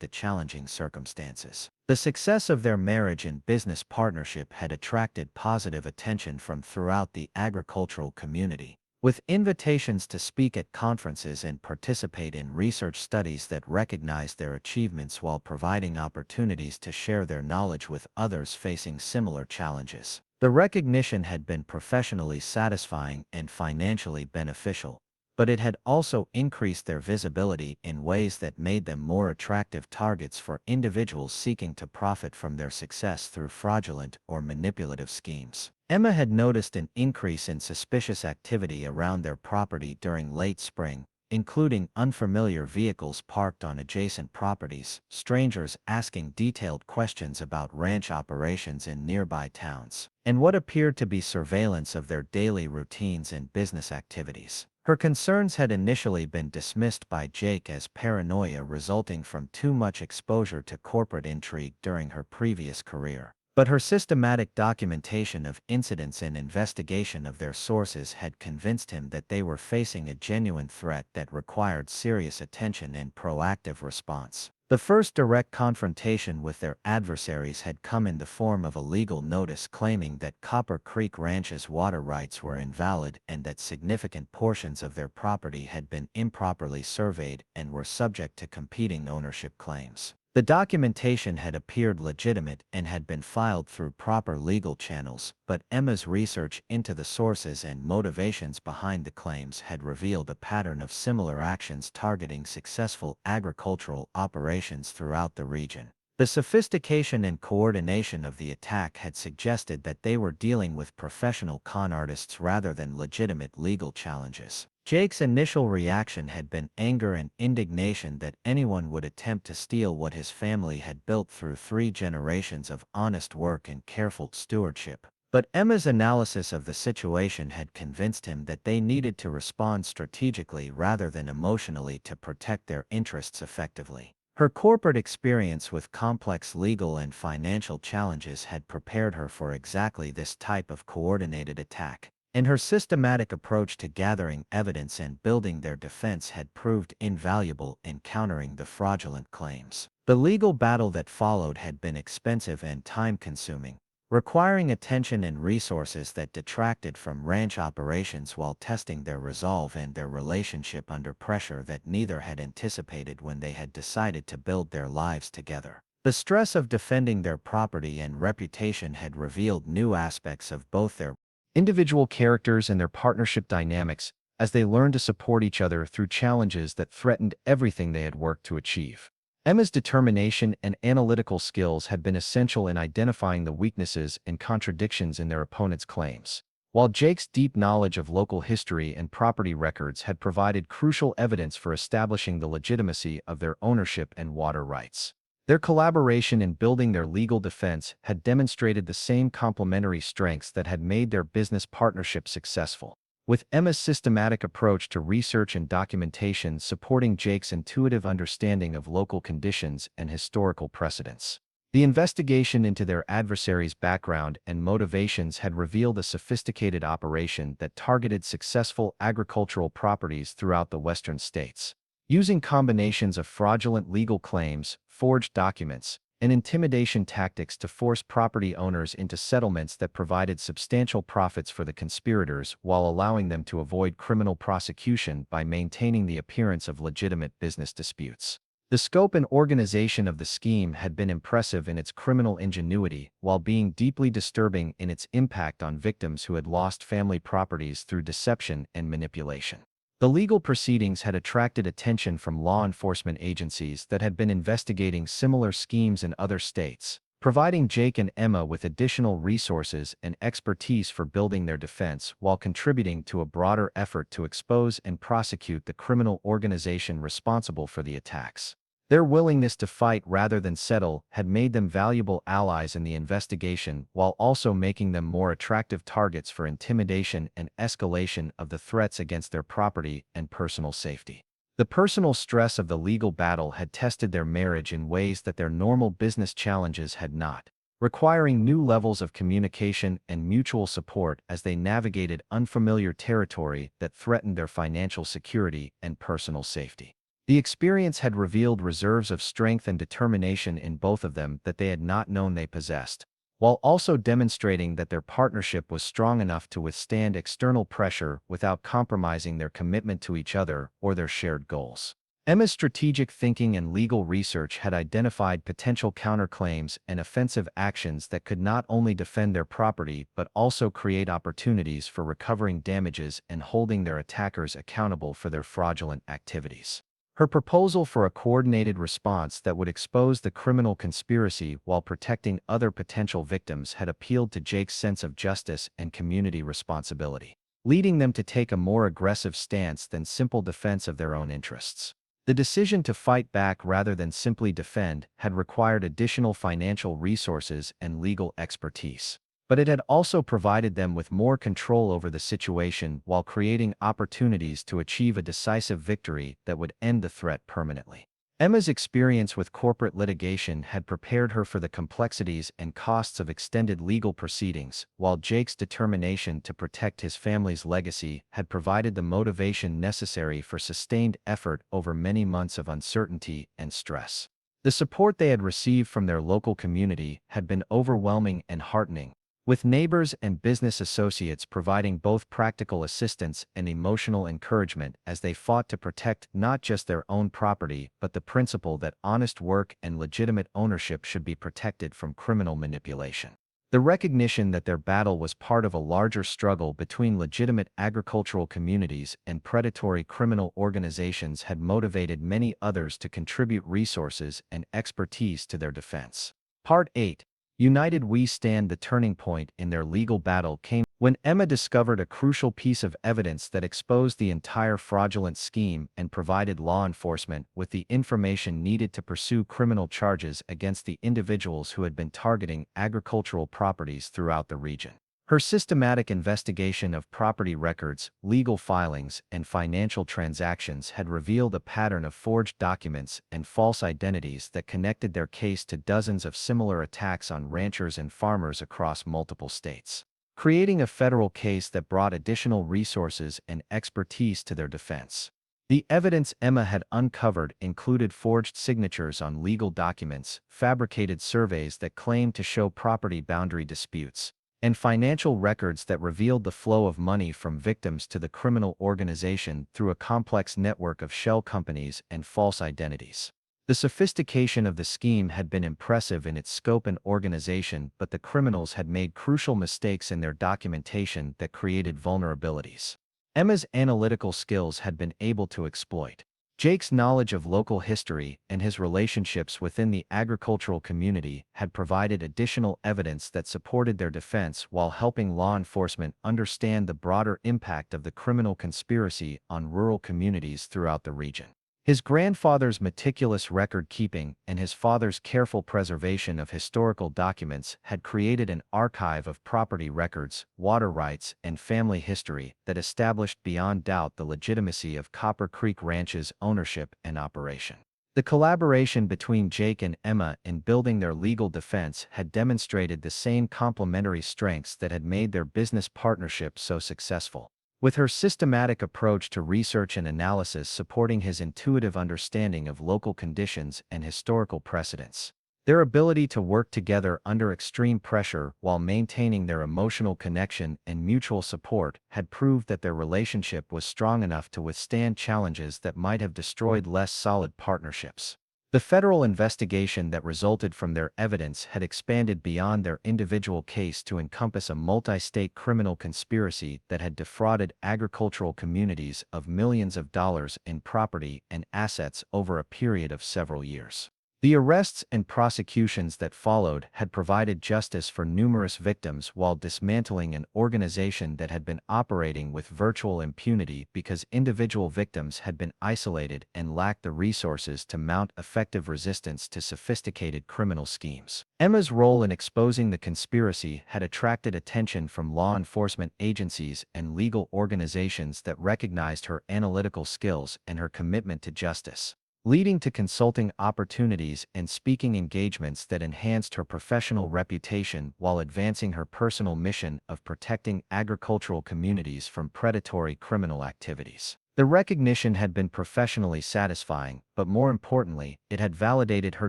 [SPEAKER 2] the challenging circumstances. The success of their marriage and business partnership had attracted positive attention from throughout the agricultural community, with invitations to speak at conferences and participate in research studies that recognized their achievements while providing opportunities to share their knowledge with others facing similar challenges. The recognition had been professionally satisfying and financially beneficial, but it had also increased their visibility in ways that made them more attractive targets for individuals seeking to profit from their success through fraudulent or manipulative schemes. Emma had noticed an increase in suspicious activity around their property during late spring, including unfamiliar vehicles parked on adjacent properties, strangers asking detailed questions about ranch operations in nearby towns, and what appeared to be surveillance of their daily routines and business activities. Her concerns had initially been dismissed by Jake as paranoia resulting from too much exposure to corporate intrigue during her previous career. But her systematic documentation of incidents and investigation of their sources had convinced him that they were facing a genuine threat that required serious attention and proactive response. The first direct confrontation with their adversaries had come in the form of a legal notice claiming that Copper Creek Ranch's water rights were invalid and that significant portions of their property had been improperly surveyed and were subject to competing ownership claims. The documentation had appeared legitimate and had been filed through proper legal channels, but Emma's research into the sources and motivations behind the claims had revealed a pattern of similar actions targeting successful agricultural operations throughout the region. The sophistication and coordination of the attack had suggested that they were dealing with professional con artists rather than legitimate legal challenges. Jake's initial reaction had been anger and indignation that anyone would attempt to steal what his family had built through 3 generations of honest work and careful stewardship. But Emma's analysis of the situation had convinced him that they needed to respond strategically rather than emotionally to protect their interests effectively. Her corporate experience with complex legal and financial challenges had prepared her for exactly this type of coordinated attack, and her systematic approach to gathering evidence and building their defense had proved invaluable in countering the fraudulent claims. The legal battle that followed had been expensive and time-consuming, requiring attention and resources that detracted from ranch operations while testing their resolve and their relationship under pressure that neither had anticipated when they had decided to build their lives together. The stress of defending their property and reputation had revealed new aspects of both their
[SPEAKER 1] individual characters and their partnership dynamics as they learned to support each other through challenges that threatened everything they had worked to achieve. Emma's determination and analytical skills had been essential in identifying the weaknesses and contradictions in their opponents' claims, while Jake's deep knowledge of local history and property records had provided crucial evidence for establishing the legitimacy of their ownership and water rights. Their collaboration in building their legal defense had demonstrated the same complementary strengths that had made their business partnership successful, with Emma's systematic approach to research and documentation supporting Jake's intuitive understanding of local conditions and historical precedents. The investigation into their adversary's background and motivations had revealed a sophisticated operation that targeted successful agricultural properties throughout the western states. Using combinations of fraudulent legal claims, forged documents, and intimidation tactics to force property owners into settlements that provided substantial profits for the conspirators while allowing them to avoid criminal prosecution by maintaining the appearance of legitimate business disputes. The scope and organization of the scheme had been impressive in its criminal ingenuity while being deeply disturbing in its impact on victims who had lost family properties through deception and manipulation. The legal proceedings had attracted attention from law enforcement agencies that had been investigating similar schemes in other states, providing Jake and Emma with additional resources and expertise for building their defense while contributing to a broader effort to expose and prosecute the criminal organization responsible for the attacks. Their willingness to fight rather than settle had made them valuable allies in the investigation while also making them more attractive targets for intimidation and escalation of the threats against their property and personal safety. The personal stress of the legal battle had tested their marriage in ways that their normal business challenges had not, requiring new levels of communication and mutual support as they navigated unfamiliar territory that threatened their financial security and personal safety. The experience had revealed reserves of strength and determination in both of them that they had not known they possessed, while also demonstrating that their partnership was strong enough to withstand external pressure without compromising their commitment to each other or their shared goals. Emma's strategic thinking and legal research had identified potential counterclaims and offensive actions that could not only defend their property but also create opportunities for recovering damages and holding their attackers accountable for their fraudulent activities. Her proposal for a coordinated response that would expose the criminal conspiracy while protecting other potential victims had appealed to Jake's sense of justice and community responsibility, leading them to take a more aggressive stance than simple defense of their own interests. The decision to fight back rather than simply defend had required additional financial resources and legal expertise, but it had also provided them with more control over the situation while creating opportunities to achieve a decisive victory that would end the threat permanently. Emma's experience with corporate litigation had prepared her for the complexities and costs of extended legal proceedings, while Jake's determination to protect his family's legacy had provided the motivation necessary for sustained effort over many months of uncertainty and stress. The support they had received from their local community had been overwhelming and heartening, with neighbors and business associates providing both practical assistance and emotional encouragement as they fought to protect not just their own property but the principle that honest work and legitimate ownership should be protected from criminal manipulation. The recognition that their battle was part of a larger struggle between legitimate agricultural communities and predatory criminal organizations had motivated many others to contribute resources and expertise to their defense. Part 8. United we stand. The turning point in their legal battle came when Emma discovered a crucial piece of evidence that exposed the entire fraudulent scheme and provided law enforcement with the information needed to pursue criminal charges against the individuals who had been targeting agricultural properties throughout the region. Her systematic investigation of property records, legal filings, and financial transactions had revealed a pattern of forged documents and false identities that connected their case to dozens of similar attacks on ranchers and farmers across multiple states, creating a federal case that brought additional resources and expertise to their defense. The evidence Emma had uncovered included forged signatures on legal documents, fabricated surveys that claimed to show property boundary disputes, and financial records that revealed the flow of money from victims to the criminal organization through a complex network of shell companies and false identities. The sophistication of the scheme had been impressive in its scope and organization, but the criminals had made crucial mistakes in their documentation that created vulnerabilities Emma's analytical skills had been able to exploit. Jake's knowledge of local history and his relationships within the agricultural community had provided additional evidence that supported their defense while helping law enforcement understand the broader impact of the criminal conspiracy on rural communities throughout the region. His grandfather's meticulous record-keeping and his father's careful preservation of historical documents had created an archive of property records, water rights, and family history that established beyond doubt the legitimacy of Copper Creek Ranch's ownership and operation. The collaboration between Jake and Emma in building their legal defense had demonstrated the same complementary strengths that had made their business partnership so successful. With her systematic approach to research and analysis supporting his intuitive understanding of local conditions and historical precedents, their ability to work together under extreme pressure while maintaining their emotional connection and mutual support had proved that their relationship was strong enough to withstand challenges that might have destroyed less solid partnerships. The federal investigation that resulted from their evidence had expanded beyond their individual case to encompass a multi-state criminal conspiracy that had defrauded agricultural communities of millions of dollars in property and assets over a period of several years. The arrests and prosecutions that followed had provided justice for numerous victims while dismantling an organization that had been operating with virtual impunity because individual victims had been isolated and lacked the resources to mount effective resistance to sophisticated criminal schemes. Emma's role in exposing the conspiracy had attracted attention from law enforcement agencies and legal organizations that recognized her analytical skills and her commitment to justice, leading to consulting opportunities and speaking engagements that enhanced her professional reputation while advancing her personal mission of protecting agricultural communities from predatory criminal activities. The recognition had been professionally satisfying, but more importantly, it had validated her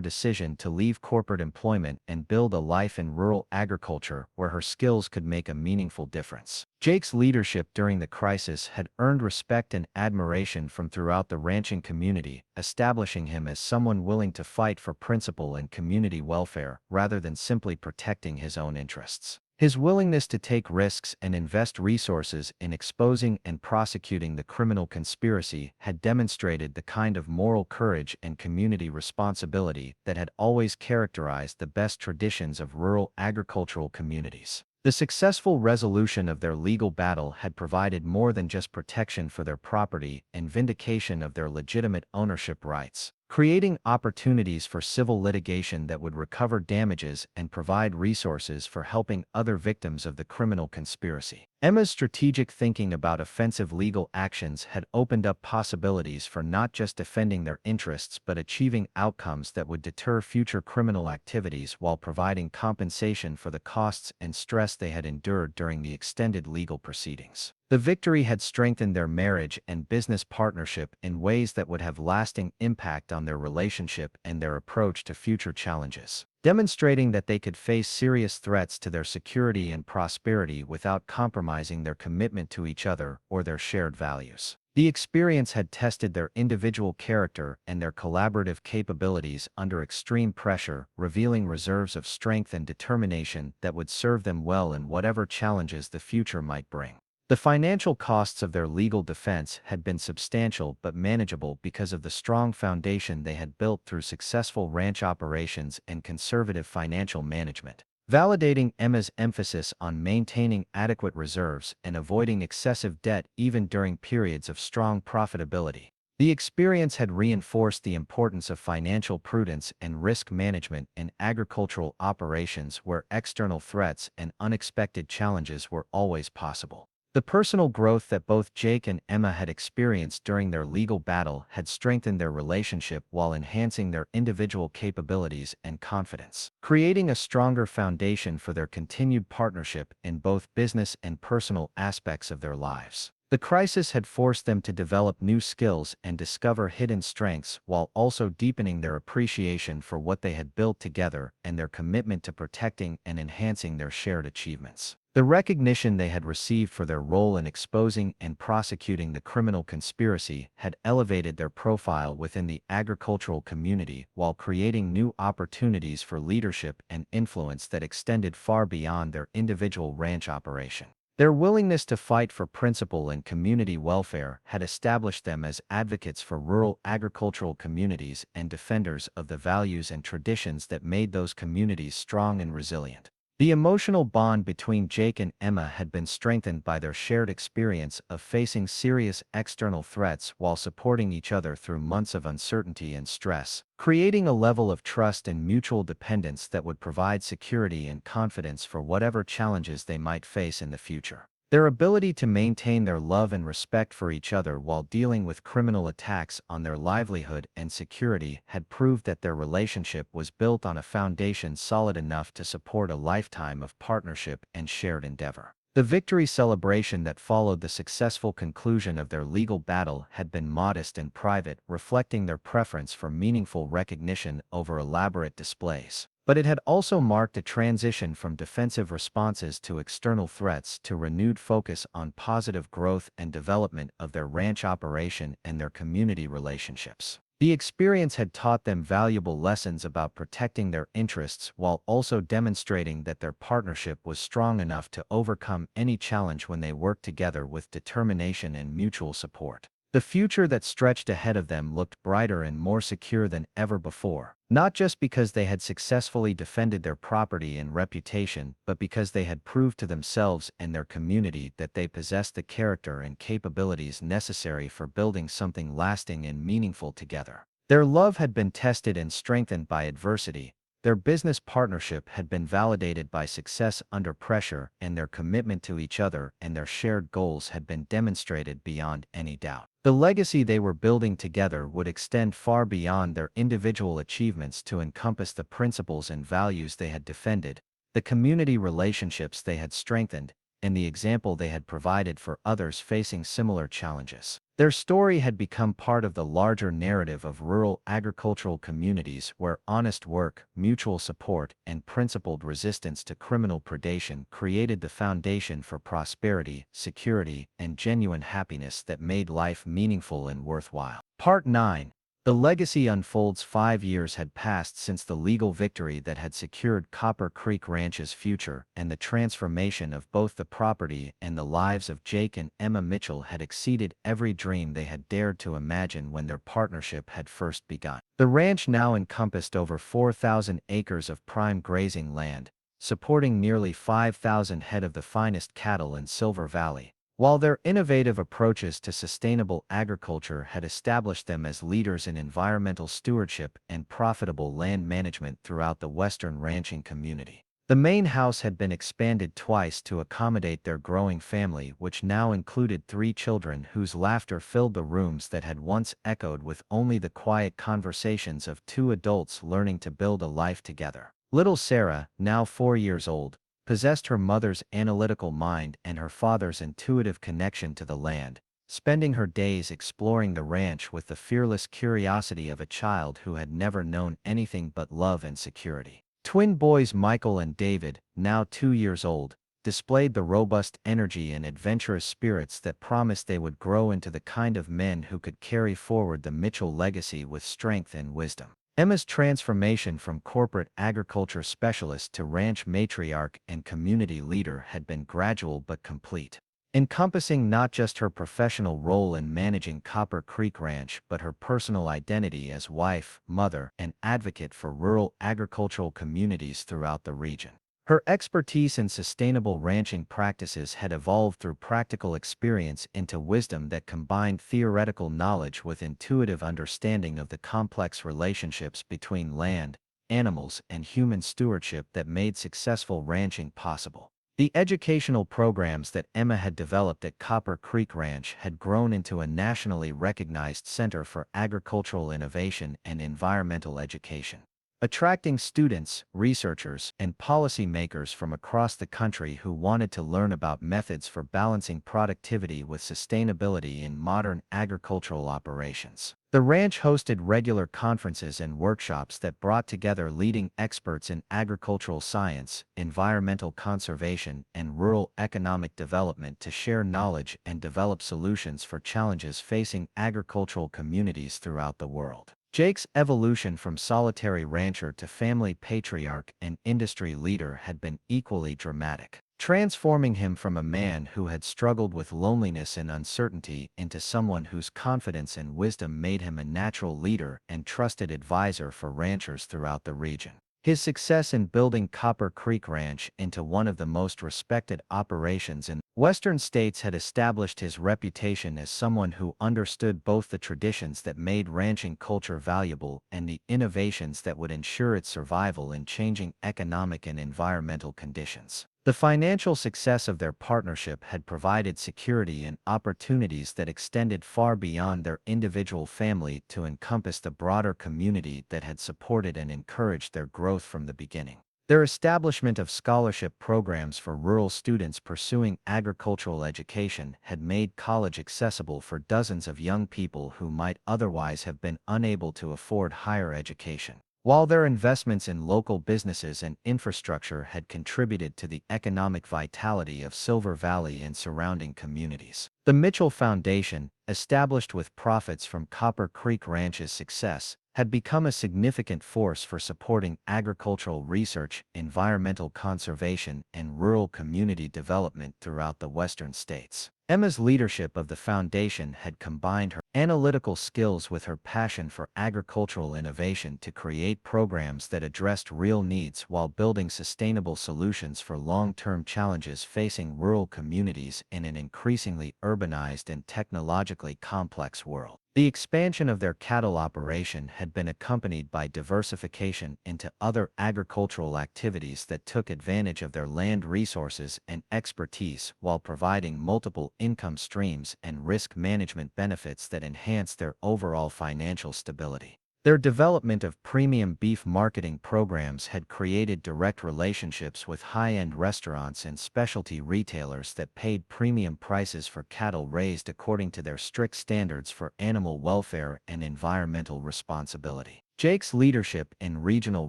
[SPEAKER 1] decision to leave corporate employment and build a life in rural agriculture where her skills could make a meaningful difference. Jake's leadership during the crisis had earned respect and admiration from throughout the ranching community, establishing him as someone willing to fight for principle and community welfare rather than simply protecting his own interests. His willingness to take risks and invest resources in exposing and prosecuting the criminal conspiracy had demonstrated the kind of moral courage and community responsibility that had always characterized the best traditions of rural agricultural communities. The successful resolution of their legal battle had provided more than just protection for their property and vindication of their legitimate ownership rights, creating opportunities for civil litigation that would recover damages and provide resources for helping other victims of the criminal conspiracy. Emma's strategic thinking about offensive legal actions had opened up possibilities for not just defending their interests but achieving outcomes that would deter future criminal activities while providing compensation for the costs and stress they had endured during the extended legal proceedings. The victory had strengthened their marriage and business partnership in ways that would have lasting impact on their relationship and their approach to future challenges, demonstrating that they could face serious threats to their security and prosperity without compromising their commitment to each other or their shared values. The experience had tested their individual character and their collaborative capabilities under extreme pressure, revealing reserves of strength and determination that would serve them well in whatever challenges the future might bring. The financial costs of their legal defense had been substantial but manageable because of the strong foundation they had built through successful ranch operations and conservative financial management, validating Emma's emphasis on maintaining adequate reserves and avoiding excessive debt even during periods of strong profitability. The experience had reinforced the importance of financial prudence and risk management in agricultural operations where external threats and unexpected challenges were always possible. The personal growth that both Jake and Emma had experienced during their legal battle had strengthened their relationship while enhancing their individual capabilities and confidence, creating a stronger foundation for their continued partnership in both business and personal aspects of their lives. The crisis had forced them to develop new skills and discover hidden strengths while also deepening their appreciation for what they had built together and their commitment to protecting and enhancing their shared achievements. The recognition they had received for their role in exposing and prosecuting the criminal conspiracy had elevated their profile within the agricultural community while creating new opportunities for leadership and influence that extended far beyond their individual ranch operation. Their willingness to fight for principle and community welfare had established them as advocates for rural agricultural communities and defenders of the values and traditions that made those communities strong and resilient. The emotional bond between Jake and Emma had been strengthened by their shared experience of facing serious external threats while supporting each other through months of uncertainty and stress, creating a level of trust and mutual dependence that would provide security and confidence for whatever challenges they might face in the future. Their ability to maintain their love and respect for each other while dealing with criminal attacks on their livelihood and security had proved that their relationship was built on a foundation solid enough to support a lifetime of partnership and shared endeavor. The victory celebration that followed the successful conclusion of their legal battle had been modest and private, reflecting their preference for meaningful recognition over elaborate displays. But it had also marked a transition from defensive responses to external threats to renewed focus on positive growth and development of their ranch operation and their community relationships. The experience had taught them valuable lessons about protecting their interests while also demonstrating that their partnership was strong enough to overcome any challenge when they worked together with determination and mutual support. The future that stretched ahead of them looked brighter and more secure than ever before, not just because they had successfully defended their property and reputation, but because they had proved to themselves and their community that they possessed the character and capabilities necessary for building something lasting and meaningful together. Their love had been tested and strengthened by adversity. Their business partnership had been validated by success under pressure, and their commitment to each other and their shared goals had been demonstrated beyond any doubt. The legacy they were building together would extend far beyond their individual achievements to encompass the principles and values they had defended, the community relationships they had strengthened, and the example they had provided for others facing similar challenges. Their story had become part of the larger narrative of rural agricultural communities where honest work, mutual support, and principled resistance to criminal predation created the foundation for prosperity, security, and genuine happiness that made life meaningful and worthwhile. Part 9. The legacy unfolds. 5 years had passed since the legal victory that had secured Copper Creek Ranch's future, and the transformation of both the property and the lives of Jake and Emma Mitchell had exceeded every dream they had dared to imagine when their partnership had first begun. The ranch now encompassed over 4,000 acres of prime grazing land, supporting nearly 5,000 head of the finest cattle in Silver Valley. While their innovative approaches to sustainable agriculture had established them as leaders in environmental stewardship and profitable land management throughout the western ranching community. The main house had been expanded twice to accommodate their growing family, which now included 3 children whose laughter filled the rooms that had once echoed with only the quiet conversations of 2 adults learning to build a life together. Little Sarah, now 4 years old, possessed her mother's analytical mind and her father's intuitive connection to the land, spending her days exploring the ranch with the fearless curiosity of a child who had never known anything but love and security. Twin boys Michael and David, now 2 years old, displayed the robust energy and adventurous spirits that promised they would grow into the kind of men who could carry forward the Mitchell legacy with strength and wisdom. Emma's transformation from corporate agriculture specialist to ranch matriarch and community leader had been gradual but complete, encompassing not just her professional role in managing Copper Creek Ranch but her personal identity as wife, mother, and advocate for rural agricultural communities throughout the region. Her expertise in sustainable ranching practices had evolved through practical experience into wisdom that combined theoretical knowledge with intuitive understanding of the complex relationships between land, animals, and human stewardship that made successful ranching possible. The educational programs that Emma had developed at Copper Creek Ranch had grown into a nationally recognized center for agricultural innovation and environmental education, attracting students, researchers, and policymakers from across the country who wanted to learn about methods for balancing productivity with sustainability in modern agricultural operations. The ranch hosted regular conferences and workshops that brought together leading experts in agricultural science, environmental conservation, and rural economic development to share knowledge and develop solutions for challenges facing agricultural communities throughout the world. Jake's evolution from solitary rancher to family patriarch and industry leader had been equally dramatic, transforming him from a man who had struggled with loneliness and uncertainty into someone whose confidence and wisdom made him a natural leader and trusted advisor for ranchers throughout the region. His success in building Copper Creek Ranch into one of the most respected operations in Western states had established his reputation as someone who understood both the traditions that made ranching culture valuable and the innovations that would ensure its survival in changing economic and environmental conditions.
[SPEAKER 2] The financial success of their partnership had provided security and opportunities that extended far beyond their individual family to encompass the broader community that had supported and encouraged their growth from the beginning. Their establishment of scholarship programs for rural students pursuing agricultural education had made college accessible for dozens of young people who might otherwise have been unable to afford higher education. While their investments in local businesses and infrastructure had contributed to the economic vitality of Silver Valley and surrounding communities, the Mitchell Foundation, established with profits from Copper Creek Ranch's success, had become a significant force for supporting agricultural research, environmental conservation, and rural community development throughout the western states. Emma's leadership of the foundation had combined her analytical skills with her passion for agricultural innovation to create programs that addressed real needs while building sustainable solutions for long-term challenges facing rural communities in an increasingly urbanized and technologically complex world. The expansion of their cattle operation had been accompanied by diversification into other agricultural activities that took advantage of their land resources and expertise while providing multiple income streams and risk management benefits that enhanced their overall financial stability. Their development of premium beef marketing programs had created direct relationships with high-end restaurants and specialty retailers that paid premium prices for cattle raised according to their strict standards for animal welfare and environmental responsibility. Jake's leadership in regional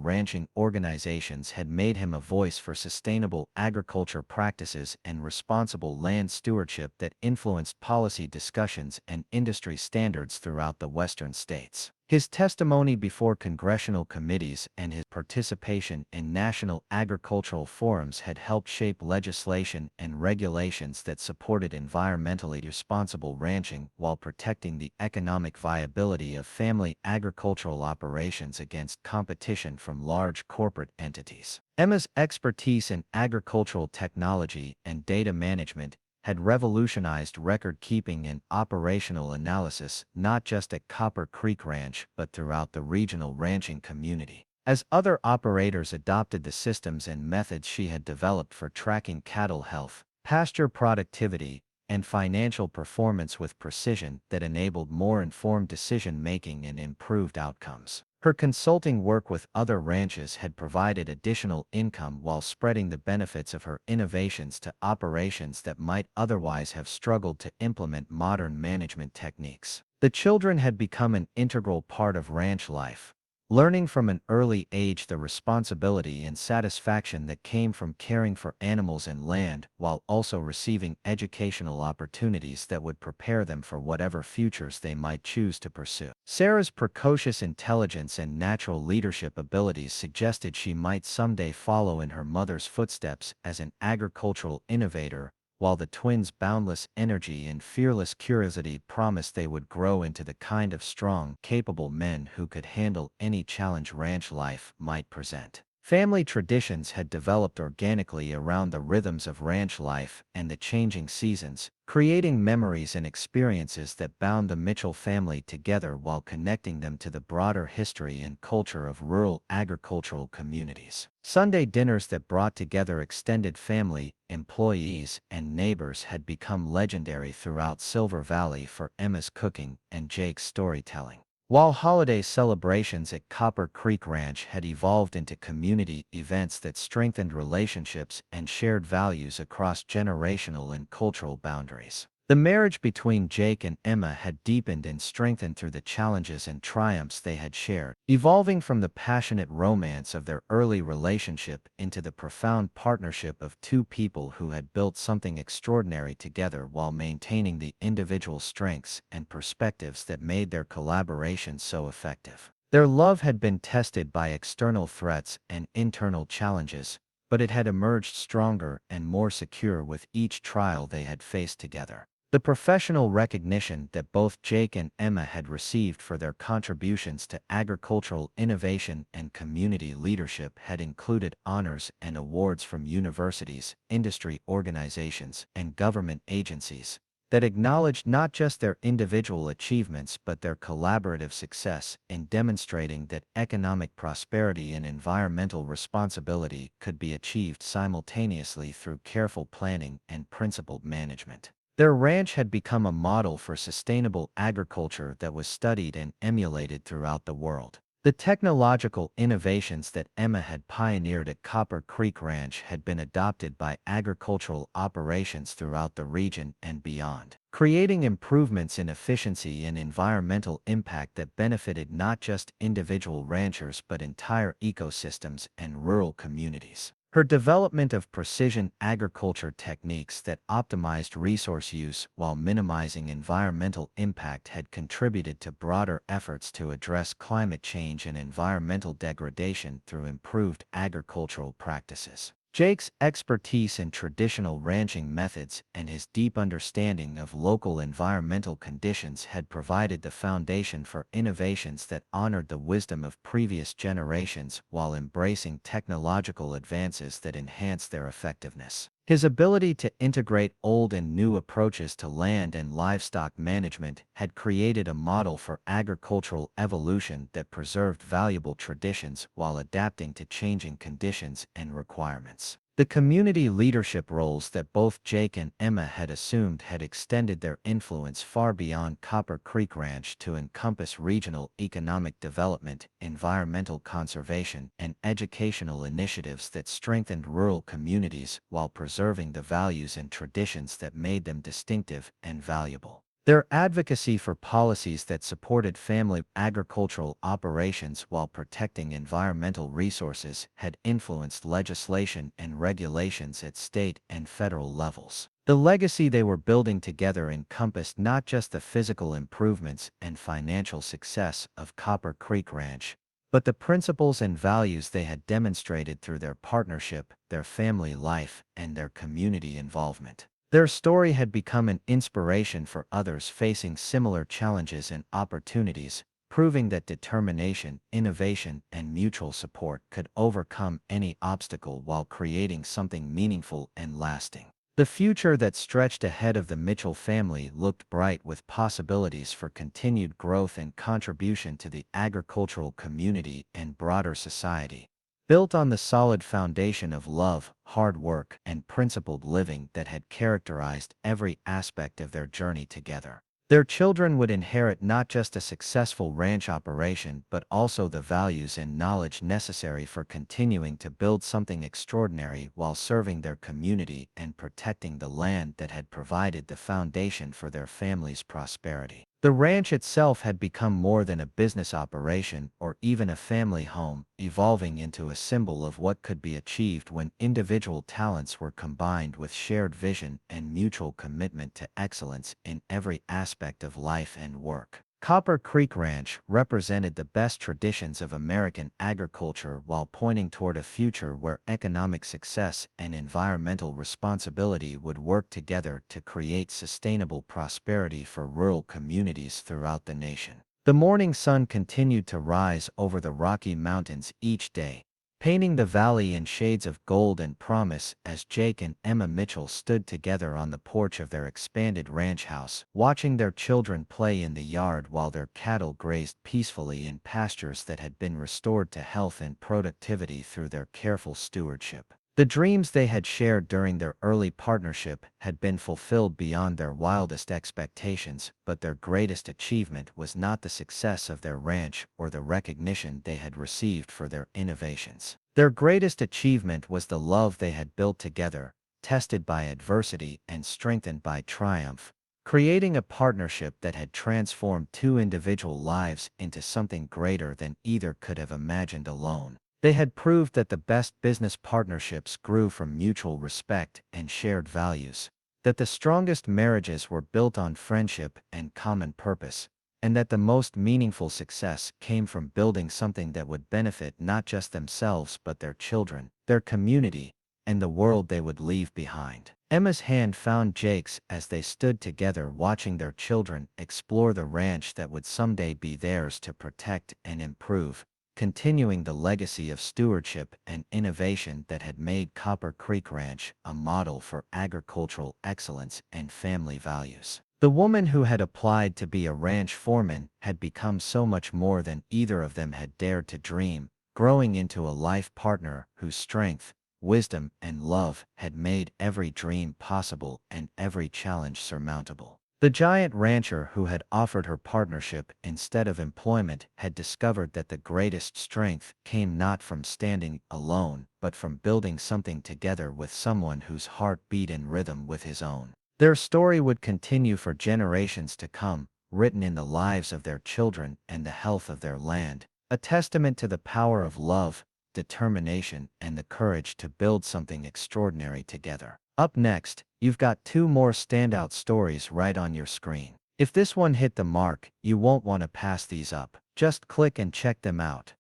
[SPEAKER 2] ranching organizations had made him a voice for sustainable agriculture practices and responsible land stewardship that influenced policy discussions and industry standards throughout the western states. His testimony before congressional committees and his participation in national agricultural forums had helped shape legislation and regulations that supported environmentally responsible ranching while protecting the economic viability of family agricultural operations against competition from large corporate entities. Emma's expertise in agricultural technology and data management had revolutionized record-keeping and operational analysis not just at Copper Creek Ranch but throughout the regional ranching community. As other operators adopted the systems and methods she had developed for tracking cattle health, pasture productivity, and financial performance with precision that enabled more informed decision-making and improved outcomes. Her consulting work with other ranches had provided additional income while spreading the benefits of her innovations to operations that might otherwise have struggled to implement modern management techniques. The children had become an integral part of ranch life, learning from an early age the responsibility and satisfaction that came from caring for animals and land, while also receiving educational opportunities that would prepare them for whatever futures they might choose to pursue. Sarah's precocious intelligence and natural leadership abilities suggested she might someday follow in her mother's footsteps as an agricultural innovator, while the twins' boundless energy and fearless curiosity promised they would grow into the kind of strong, capable men who could handle any challenge ranch life might present. Family traditions had developed organically around the rhythms of ranch life and the changing seasons, creating memories and experiences that bound the Mitchell family together while connecting them to the broader history and culture of rural agricultural communities. Sunday dinners that brought together extended family, employees, and neighbors had become legendary throughout Silver Valley for Emma's cooking and Jake's storytelling. While holiday celebrations at Copper Creek Ranch had evolved into community events that strengthened relationships and shared values across generational and cultural boundaries, the marriage between Jake and Emma had deepened and strengthened through the challenges and triumphs they had shared, evolving from the passionate romance of their early relationship into the profound partnership of two people who had built something extraordinary together while maintaining the individual strengths and perspectives that made their collaboration so effective. Their love had been tested by external threats and internal challenges, but it had emerged stronger and more secure with each trial they had faced together. The professional recognition that both Jake and Emma had received for their contributions to agricultural innovation and community leadership had included honors and awards from universities, industry organizations, and government agencies, that acknowledged not just their individual achievements but their collaborative success in demonstrating that economic prosperity and environmental responsibility could be achieved simultaneously through careful planning and principled management. Their ranch had become a model for sustainable agriculture that was studied and emulated throughout the world. The technological innovations that Emma had pioneered at Copper Creek Ranch had been adopted by agricultural operations throughout the region and beyond, creating improvements in efficiency and environmental impact that benefited not just individual ranchers but entire ecosystems and rural communities. Her development of precision agriculture techniques that optimized resource use while minimizing environmental impact had contributed to broader efforts to address climate change and environmental degradation through improved agricultural practices. Jake's expertise in traditional ranching methods and his deep understanding of local environmental conditions had provided the foundation for innovations that honored the wisdom of previous generations while embracing technological advances that enhanced their effectiveness. His ability to integrate old and new approaches to land and livestock management had created a model for agricultural evolution that preserved valuable traditions while adapting to changing conditions and requirements. The community leadership roles that both Jake and Emma had assumed had extended their influence far beyond Copper Creek Ranch to encompass regional economic development, environmental conservation, and educational initiatives that strengthened rural communities while preserving the values and traditions that made them distinctive and valuable. Their advocacy for policies that supported family agricultural operations while protecting environmental resources had influenced legislation and regulations at state and federal levels. The legacy they were building together encompassed not just the physical improvements and financial success of Copper Creek Ranch, but the principles and values they had demonstrated through their partnership, their family life, and their community involvement. Their story had become an inspiration for others facing similar challenges and opportunities, proving that determination, innovation, and mutual support could overcome any obstacle while creating something meaningful and lasting. The future that stretched ahead of the Mitchell family looked bright with possibilities for continued growth and contribution to the agricultural community and broader society, built on the solid foundation of love, hard work, and principled living that had characterized every aspect of their journey together. Their children would inherit not just a successful ranch operation but also the values and knowledge necessary for continuing to build something extraordinary while serving their community and protecting the land that had provided the foundation for their family's prosperity. The ranch itself had become more than a business operation or even a family home, evolving into a symbol of what could be achieved when individual talents were combined with shared vision and mutual commitment to excellence in every aspect of life and work. Copper Creek Ranch represented the best traditions of American agriculture while pointing toward a future where economic success and environmental responsibility would work together to create sustainable prosperity for rural communities throughout the nation. The morning sun continued to rise over the Rocky Mountains each day, painting the valley in shades of gold and promise as Jake and Emma Mitchell stood together on the porch of their expanded ranch house, watching their children play in the yard while their cattle grazed peacefully in pastures that had been restored to health and productivity through their careful stewardship. The dreams they had shared during their early partnership had been fulfilled beyond their wildest expectations, but their greatest achievement was not the success of their ranch or the recognition they had received for their innovations. Their greatest achievement was the love they had built together, tested by adversity and strengthened by triumph, creating a partnership that had transformed two individual lives into something greater than either could have imagined alone. They had proved that the best business partnerships grew from mutual respect and shared values, that the strongest marriages were built on friendship and common purpose, and that the most meaningful success came from building something that would benefit not just themselves but their children, their community, and the world they would leave behind. Emma's hand found Jake's as they stood together watching their children explore the ranch that would someday be theirs to protect and improve, continuing the legacy of stewardship and innovation that had made Copper Creek Ranch a model for agricultural excellence and family values. The woman who had applied to be a ranch foreman had become so much more than either of them had dared to dream, growing into a life partner whose strength, wisdom, and love had made every dream possible and every challenge surmountable. The giant rancher who had offered her partnership instead of employment had discovered that the greatest strength came not from standing alone, but from building something together with someone whose heart beat in rhythm with his own. Their story would continue for generations to come, written in the lives of their children and the health of their land, a testament to the power of love, determination, and the courage to build something extraordinary together. Up next, you've got two more standout stories right on your screen. If this one hit the mark, you won't want to pass these up. Just click and check them out.